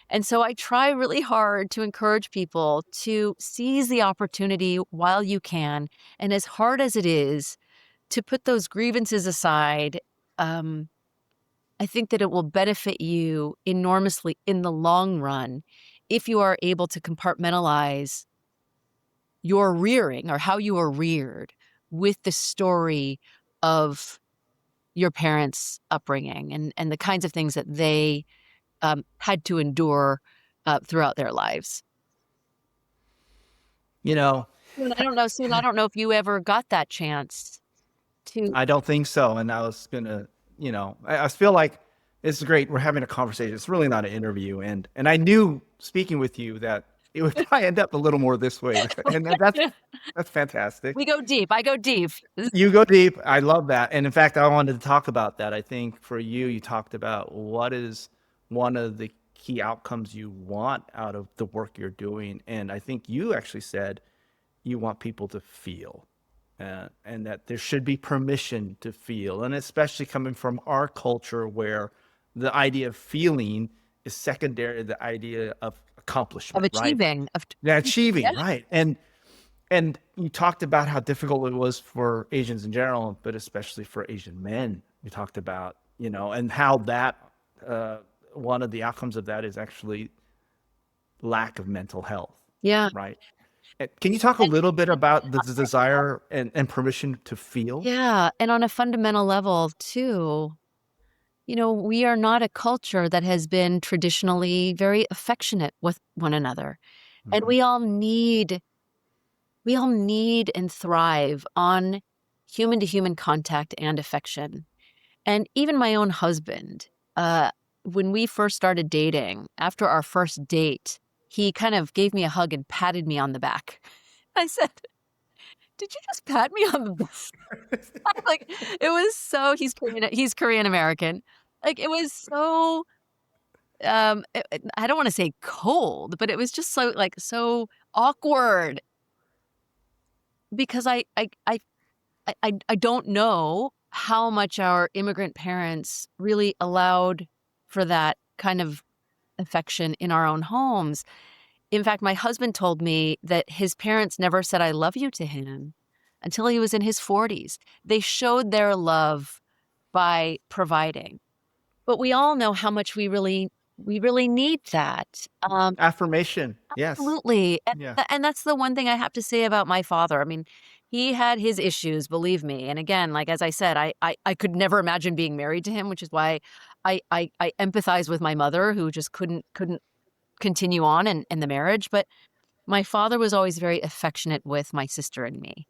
B: And so I try really hard to encourage people to seize the opportunity while you can. And as hard as it is to put those grievances aside, I think that it will benefit you enormously in the long run if you are able to compartmentalize your rearing or how you were reared with the story of your parents' upbringing and the kinds of things that they had to endure throughout their lives.
A: You know,
B: And I don't know if you ever got that chance to.
A: I don't think so. And I was gonna, I feel like it's great. We're having a conversation. It's really not an interview. And I knew speaking with you that it would probably end up a little more this way. And that's fantastic.
B: We go deep. I go deep.
A: You go deep. I love that. And in fact, I wanted to talk about that. I think for you, you talked about what is one of the key outcomes you want out of the work you're doing. And I think you actually said you want people to feel, and that there should be permission to feel. And especially coming from our culture where the idea of feeling is secondary to the idea of accomplishment,
B: Of achieving.
A: right? Yeah, achieving,
B: Yeah.
A: right. And you talked about how difficult it was for Asians in general, but especially for Asian men. You talked about, and how that one of the outcomes of that is actually lack of mental health,
B: Yeah.
A: right? Can you talk a little bit about the desire and permission to feel?
B: Yeah. And on a fundamental level, too, we are not a culture that has been traditionally very affectionate with one another. And
A: Mhm.
B: we all need and thrive on human to human contact and affection. And even my own husband, when we first started dating, after our first date, he kind of gave me a hug and patted me on the back. I said, did you just pat me on the back? Like, it was so, he's Korean American. Like, it was so, I don't want to say cold, but it was just so, like, so awkward because I don't know how much our immigrant parents really allowed for that kind of affection in our own homes. In fact, my husband told me that his parents never said I love you to him until he was in his 40s. They showed their love by providing. But we all know how much we really need that.
A: Affirmation. Yes.
B: Absolutely.
A: Yeah.
B: And that's the one thing I have to say about my father. I mean, he had his issues, believe me. And again, like as I said, I could never imagine being married to him, which is why I empathize with my mother, who just couldn't continue on in the marriage. But my father was always very affectionate with my sister and me.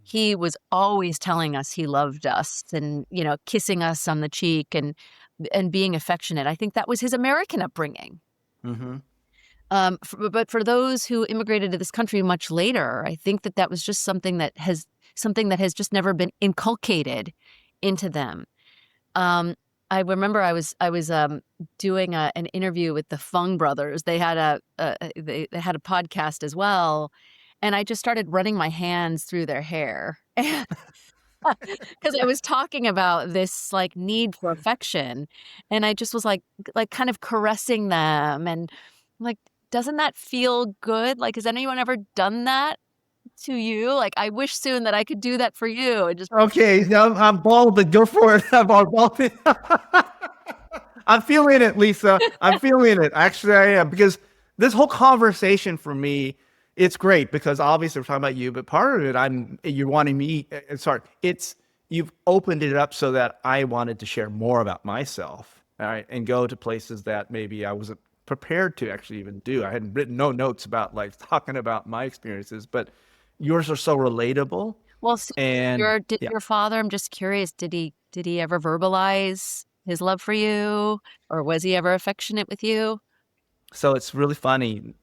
B: He was always telling us he loved us and, kissing us on the cheek and being affectionate. I think that was his American upbringing.
A: Mm-hmm.
B: But for those who immigrated to this country much later, I think that was just something that has just never been inculcated into them. I remember I was doing an interview with the Fung brothers. They had they had a podcast as well, and I just started running my hands through their hair because I was talking about this like need for affection, and I just was like kind of caressing them and like, doesn't that feel good? Like, has anyone ever done that to you? Like, I wish soon that I could do that for you. And just
A: Okay, I'm bald, but go for it. I'm bald. I'm feeling it, Lisa. I'm feeling it. Actually, I am, because this whole conversation for me, it's great because obviously we're talking about you, but part of it, you're wanting me. Sorry, you've opened it up so that I wanted to share more about myself, all right, and go to places that maybe I wasn't prepared to actually even do. I hadn't written no notes about like talking about my experiences, but yours are so relatable.
B: well, so
A: And yeah,
B: your father, I'm just curious, did he ever verbalize his love for you, or was he ever affectionate with you?
A: so it's really funny.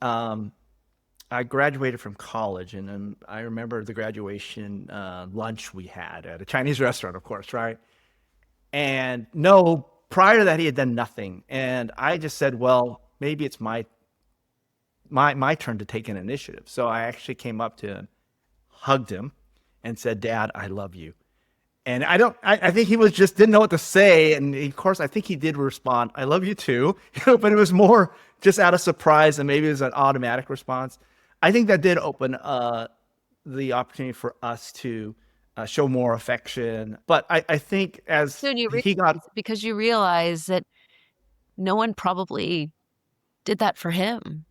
A: I graduated from college, and I remember the graduation lunch we had at a Chinese restaurant, of course, right? And no, prior to that, he had done nothing, and I just said, well, maybe it's my turn to take an initiative. So I actually came up to him, hugged him, and said, "Dad, I love you." And I think he was just didn't know what to say. And of course, I think he did respond, "I love you too," but it was more just out of surprise, and maybe it was an automatic response. I think that did open the opportunity for us to show more affection. But I think as
B: Soon you
A: he got,
B: because you realize that no one probably did that for him.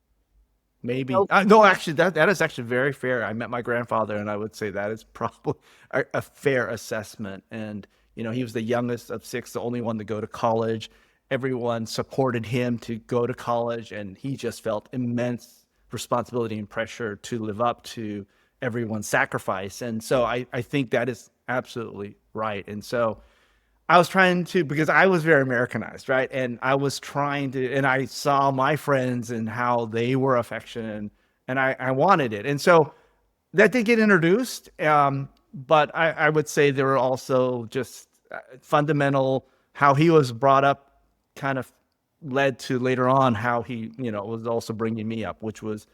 A: maybe
B: Nope.
A: no, actually, that is actually very fair. I met my grandfather, and I would say that is probably a fair assessment. And he was the youngest of six, the only one to go to college. Everyone supported him to go to college, and he just felt immense responsibility and pressure to live up to everyone's sacrifice. And so I think that is absolutely right. And so I was trying to, because I was very Americanized, right? And I was trying to, and I saw my friends and how they were affectionate, and I wanted it. And so that did get introduced. But I would say there were also just fundamental, how he was brought up kind of led to later on how he, was also bringing me up, which was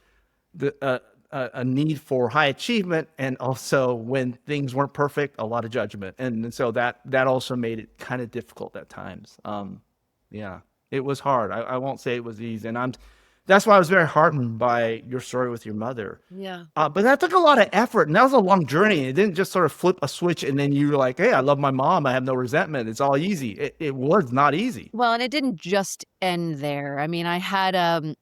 A: a need for high achievement, and also when things weren't perfect, a lot of judgment, and so that also made it kind of difficult at times. Yeah, it was hard. I won't say it was easy, and that's why I was very heartened by your story with your mother.
B: Yeah.
A: But that took a lot of effort, and that was a long journey. It didn't just sort of flip a switch and then you were like, "Hey, I love my mom. I have no resentment. It's all easy." It was not easy.
B: Well, and it didn't just end there. I mean, I had a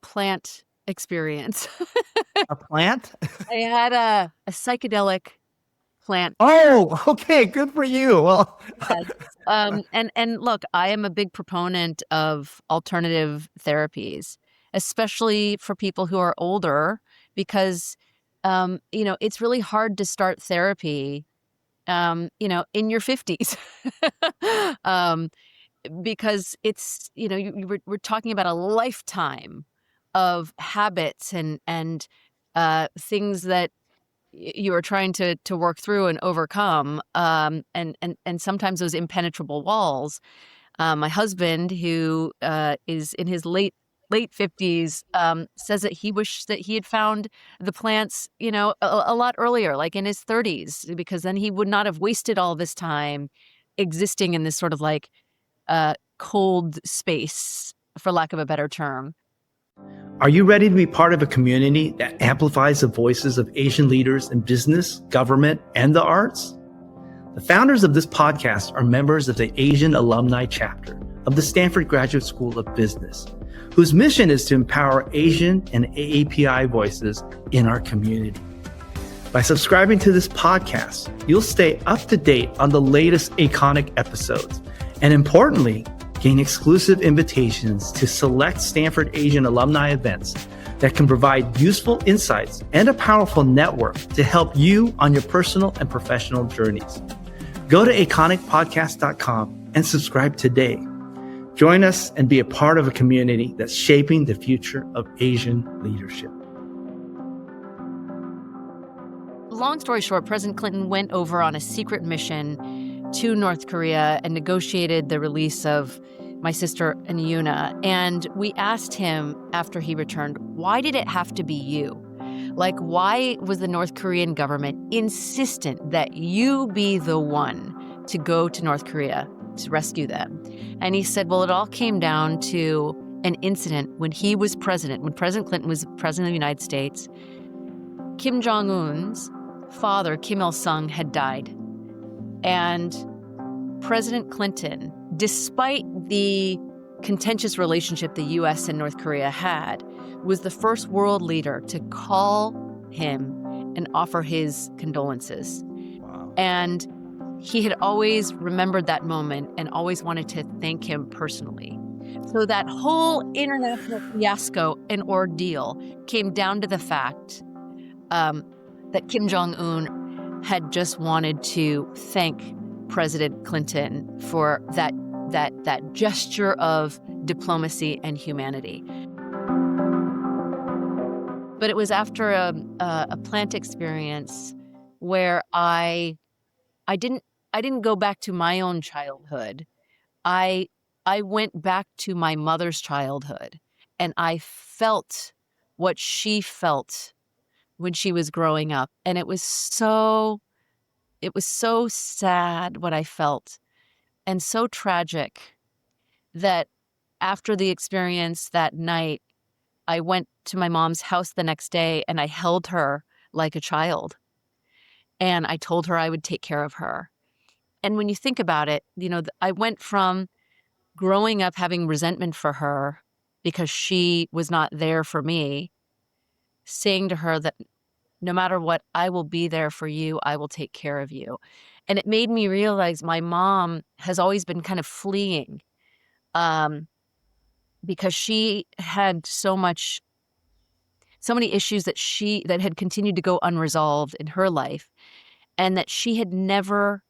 B: plant experience.
A: A plant?
B: I had a psychedelic plant.
A: Oh, okay. Good for you. Well,
B: Yes. And look, I am a big proponent of alternative therapies, especially for people who are older, because it's really hard to start therapy, in your 50s. um, because it's, we're talking about a lifetime of habits and things that you are trying to work through and overcome, and sometimes those impenetrable walls. My husband, who is in his late 50s, says that he wished that he had found the plants, a lot earlier, like in his 30s, because then he would not have wasted all this time existing in this sort of like cold space, for lack of a better term.
C: Are you ready to be part of a community that amplifies the voices of Asian leaders in business, government, and the arts? The founders of this podcast are members of the Asian Alumni Chapter of the Stanford Graduate School of Business, whose mission is to empower Asian and AAPI voices in our community. By subscribing to this podcast, you'll stay up to date on the latest Aconic episodes, and importantly, gain exclusive invitations to select Stanford Asian alumni events that can provide useful insights and a powerful network to help you on your personal and professional journeys. Go to aconicpodcast.com and subscribe today. Join us and be a part of a community that's shaping the future of Asian leadership.
B: Long story short, President Clinton went over on a secret mission to North Korea and negotiated the release of my sister and Yuna. And we asked him after he returned, why did it have to be you? Like, why was the North Korean government insistent that you be the one to go to North Korea to rescue them? And he said, well, it all came down to an incident when he was president, when President Clinton was president of the United States. Kim Jong-un's father, Kim Il-sung, had died. And President Clinton, despite the contentious relationship the U.S. and North Korea had, was the first world leader to call him and offer his condolences.
C: Wow.
B: And he had always remembered that moment and always wanted to thank him personally. So that whole international fiasco and ordeal came down to the fact that Kim Jong-un had just wanted to thank President Clinton for that gesture of diplomacy and humanity. But it was after a plant experience where I didn't go back to my own childhood. I went back to my mother's childhood, and I felt what she felt when she was growing up, and it was so sad what I felt, and so tragic that after the experience that night, I went to my mom's house the next day and I held her like a child. And I told her I would take care of her. And when you think about it, I went from growing up having resentment for her because she was not there for me, saying to her that no matter what, I will be there for you. I will take care of you. And it made me realize my mom has always been kind of fleeing because she had so many issues that had continued to go unresolved in her life, and that she had never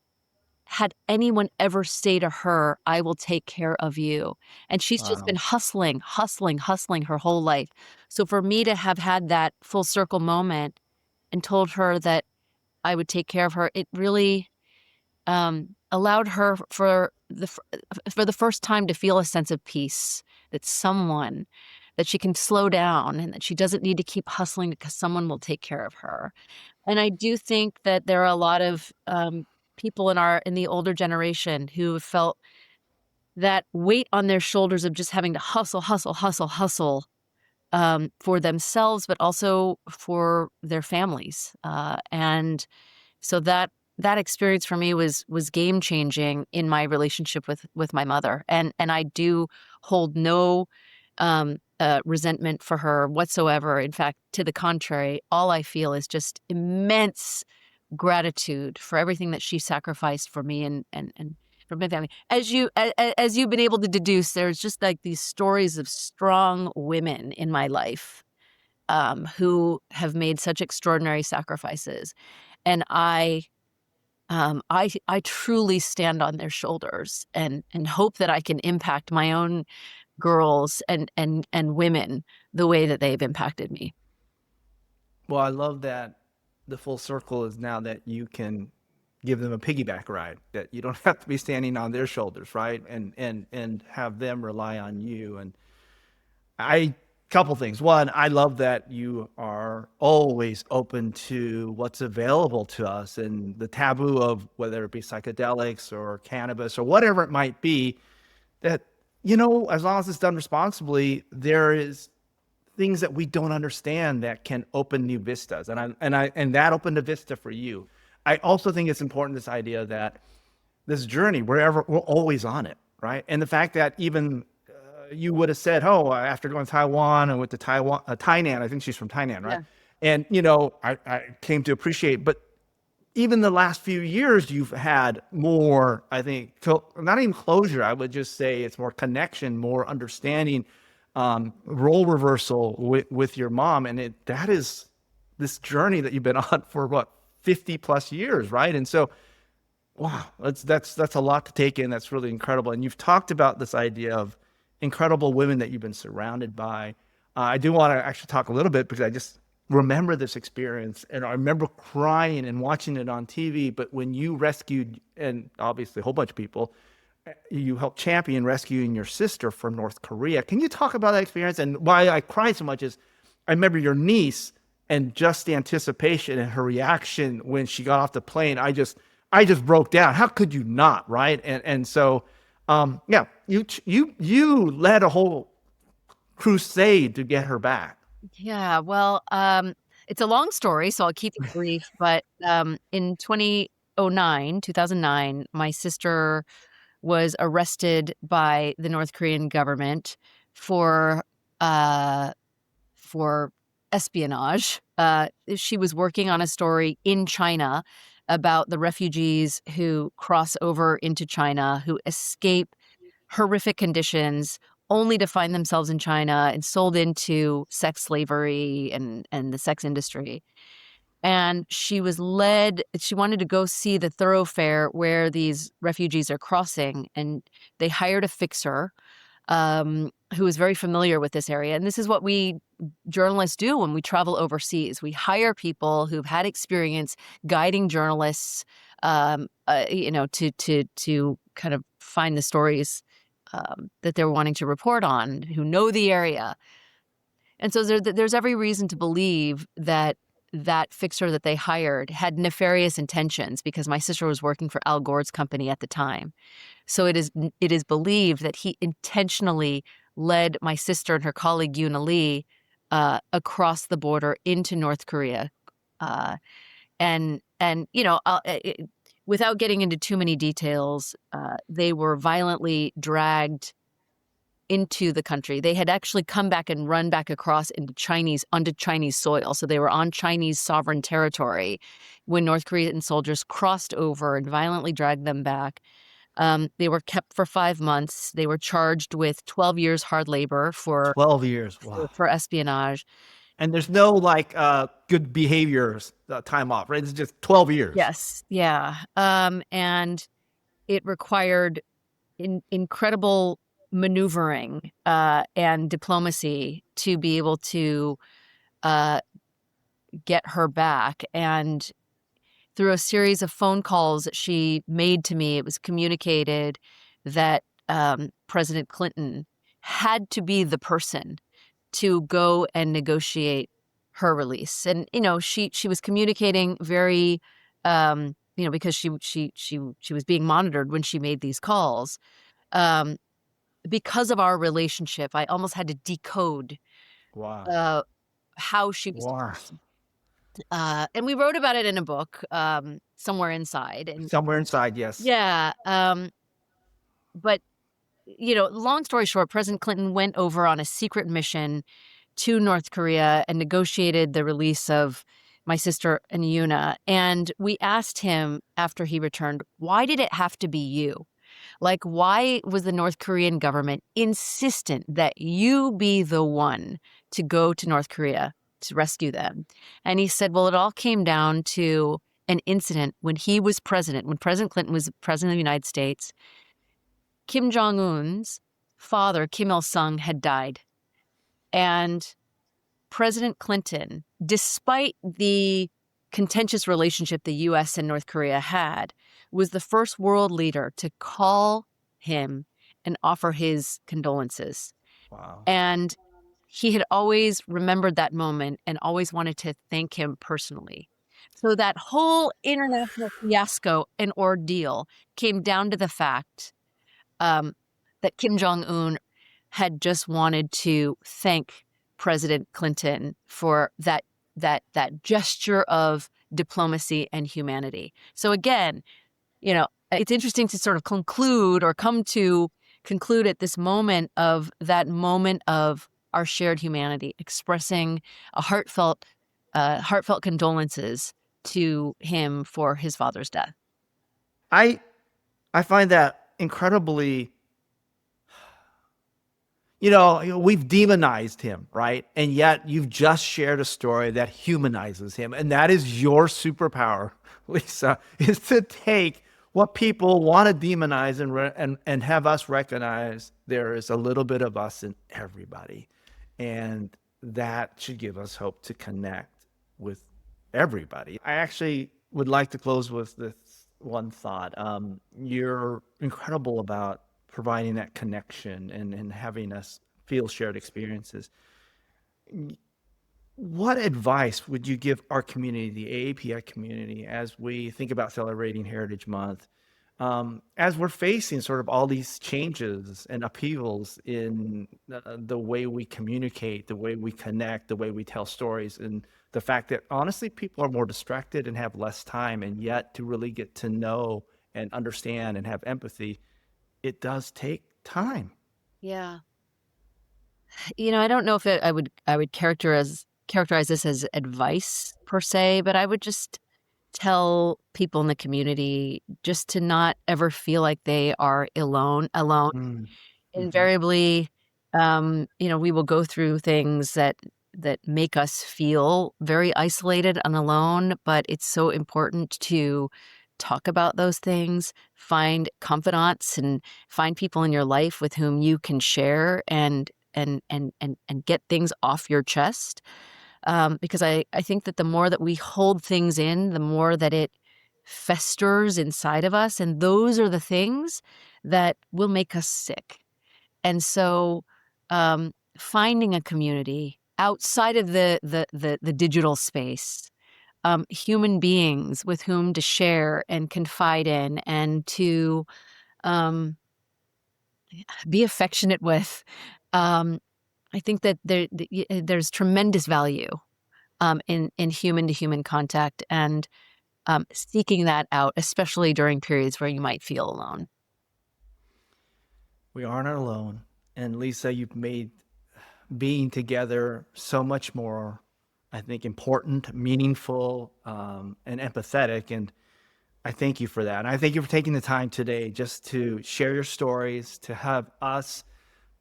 B: had anyone ever say to her, I will take care of you. And she's just been hustling her whole life. So for me to have had that full circle moment and told her that I would take care of her, it really allowed her for the first time to feel a sense of peace, that she can slow down and that she doesn't need to keep hustling because someone will take care of her. And I do think that there are a lot of people in the older generation who have felt that weight on their shoulders of just having to hustle for themselves, but also for their families. And so that experience for me was game changing in my relationship with my mother. And I do hold no resentment for her whatsoever. In fact, to the contrary, all I feel is just immense gratitude for everything that she sacrificed for me and for my family. As you've been able to deduce, there's just like these stories of strong women in my life who have made such extraordinary sacrifices, and I truly stand on their shoulders and hope that I can impact my own girls and women the way that they've impacted me.
C: Well, I love that
A: the full circle is now that you can give them a piggyback ride, that you don't have to be standing on their shoulders, right? And have them rely on you. And couple things. One, I love that you are always open to what's available to us, and the taboo of whether it be psychedelics or cannabis or whatever it might be, that, as long as it's done responsibly, there is things that we don't understand that can open new vistas. And that opened a vista for you. I also think it's important, this idea that this journey, wherever, we're always on it, right? And the fact that even you would have said, oh, after going to Taiwan and with the Tainan, I think she's from Tainan, right?
B: Yeah.
A: And, I came to appreciate, but even the last few years, you've had more, I think, not even closure, I would just say it's more connection, more understanding, role reversal with your mom. And that is this journey that you've been on for 50 plus years, right? And so, wow, that's a lot to take in. That's really incredible. And you've talked about this idea of incredible women that you've been surrounded by. I do want to actually talk a little bit, because I just remember this experience, and I remember crying and watching it on TV. But when you rescued, and obviously a whole bunch of people, you helped champion rescuing your sister from North Korea. Can you talk about that experience? And why I cried so much is I remember your niece and just the anticipation and her reaction when she got off the plane. I just broke down. How could you not, right? And so, you led a whole crusade to get her back.
B: Yeah, well, it's a long story, so I'll keep it brief. But in 2009, my sister was arrested by the North Korean government for espionage. She was working on a story in China about the refugees who cross over into China, who escape horrific conditions only to find themselves in China and sold into sex slavery and the sex industry. And she wanted to go see the thoroughfare where these refugees are crossing. And they hired a fixer who was very familiar with this area. And this is what we journalists do when we travel overseas. We hire people who've had experience guiding journalists, to kind of find the stories that they're wanting to report on, who know the area. And so there's every reason to believe that fixer that they hired had nefarious intentions, because my sister was working for Al Gore's company at the time. So it is believed that he intentionally led my sister and her colleague Yoona Lee across the border into North Korea, without getting into too many details, they were violently dragged into the country. They had actually come back and run back across onto Chinese soil. So they were on Chinese sovereign territory when North Korean soldiers crossed over and violently dragged them back. They were kept for 5 months. They were charged with 12 years hard labor for
A: 12 years. Wow.
B: for espionage.
A: And there's no good behaviors time off, right? It's just 12 years.
B: Yes. Yeah. And it required incredible maneuvering and diplomacy to be able to get her back. And through a series of phone calls that she made to me, it was communicated that President Clinton had to be the person to go and negotiate her release. And she was communicating very because she was being monitored when she made these calls. Because of our relationship, I almost had to decode
A: Wow.
B: how she was.
A: Wow.
B: And we wrote about it in a book, Somewhere Inside. And
A: Somewhere Inside, yes.
B: yeah. But, long story short, President Clinton went over on a secret mission to North Korea and negotiated the release of my sister and Yoona. And we asked him after he returned, why did it have to be you? Like, why was the North Korean government insistent that you be the one to go to North Korea to rescue them? And he said, well, it all came down to an incident when he was president, when President Clinton was president of the United States. Kim Jong-un's father, Kim Il-sung, had died. And President Clinton, despite the contentious relationship the U.S. and North Korea had, was the first world leader to call him and offer his condolences.
A: Wow.
B: And he had always remembered that moment and always wanted to thank him personally. So that whole international fiasco and ordeal came down to the fact that Kim Jong-un had just wanted to thank President Clinton for that gesture of diplomacy and humanity. So again, it's interesting to sort of conclude or come to conclude at this moment of our shared humanity, expressing a heartfelt condolences to him for his father's death.
A: I find that incredibly, we've demonized him, right? And yet you've just shared a story that humanizes him. And that is your superpower, Lisa, is to take what people want to demonize and have us recognize there is a little bit of us in everybody. And that should give us hope to connect with everybody. I actually would like to close with this one thought. You're incredible about providing that connection and having us feel shared experiences. What advice would you give our community, the AAPI community, as we think about celebrating Heritage Month, as we're facing sort of all these changes and upheavals in the way we communicate, the way we connect, the way we tell stories, and the fact that honestly people are more distracted and have less time, and yet to really get to know and understand and have empathy, it does take time.
B: Yeah. I don't know if I would characterize this as advice per se, but I would just tell people in the community just to not ever feel like they are alone.
A: Mm-hmm.
B: Invariably, we will go through things that make us feel very isolated and alone, but it's so important to talk about those things, find confidants and find people in your life with whom you can share and get things off your chest. Because I think that the more that we hold things in, the more that it festers inside of us. And those are the things that will make us sick. And so finding a community outside of the digital space, human beings with whom to share and confide in and to be affectionate with, I think that there's tremendous value in human-to-human contact and seeking that out, especially during periods where you might feel alone.
A: We are not alone. And Lisa, you've made being together so much more, I think, important, meaningful, and empathetic. And I thank you for that. And I thank you for taking the time today just to share your stories, to have us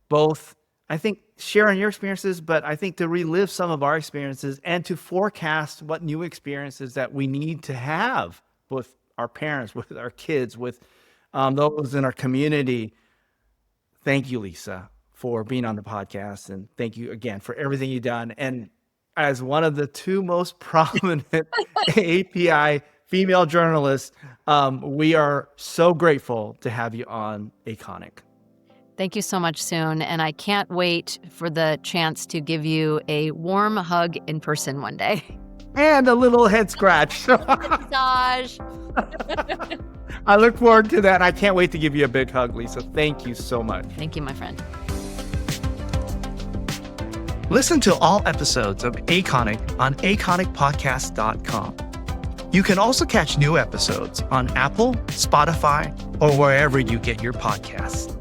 A: both, I think, sharing your experiences, but I think to relive some of our experiences and to forecast what new experiences that we need to have with our parents, with our kids, with those in our community. Thank you, Lisa, for being on the podcast. And thank you again for everything you've done. And as one of the two most prominent API female journalists, we are so grateful to have you on Aconic.
B: Thank you so much, Soon. And I can't wait for the chance to give you a warm hug in person one day.
A: And a little head scratch.
B: Massage.
A: I look forward to that. I can't wait to give you a big hug, Lisa. Thank you so much.
B: Thank you, my friend.
C: Listen to all episodes of Aconic on aconicpodcast.com. You can also catch new episodes on Apple, Spotify, or wherever you get your podcasts.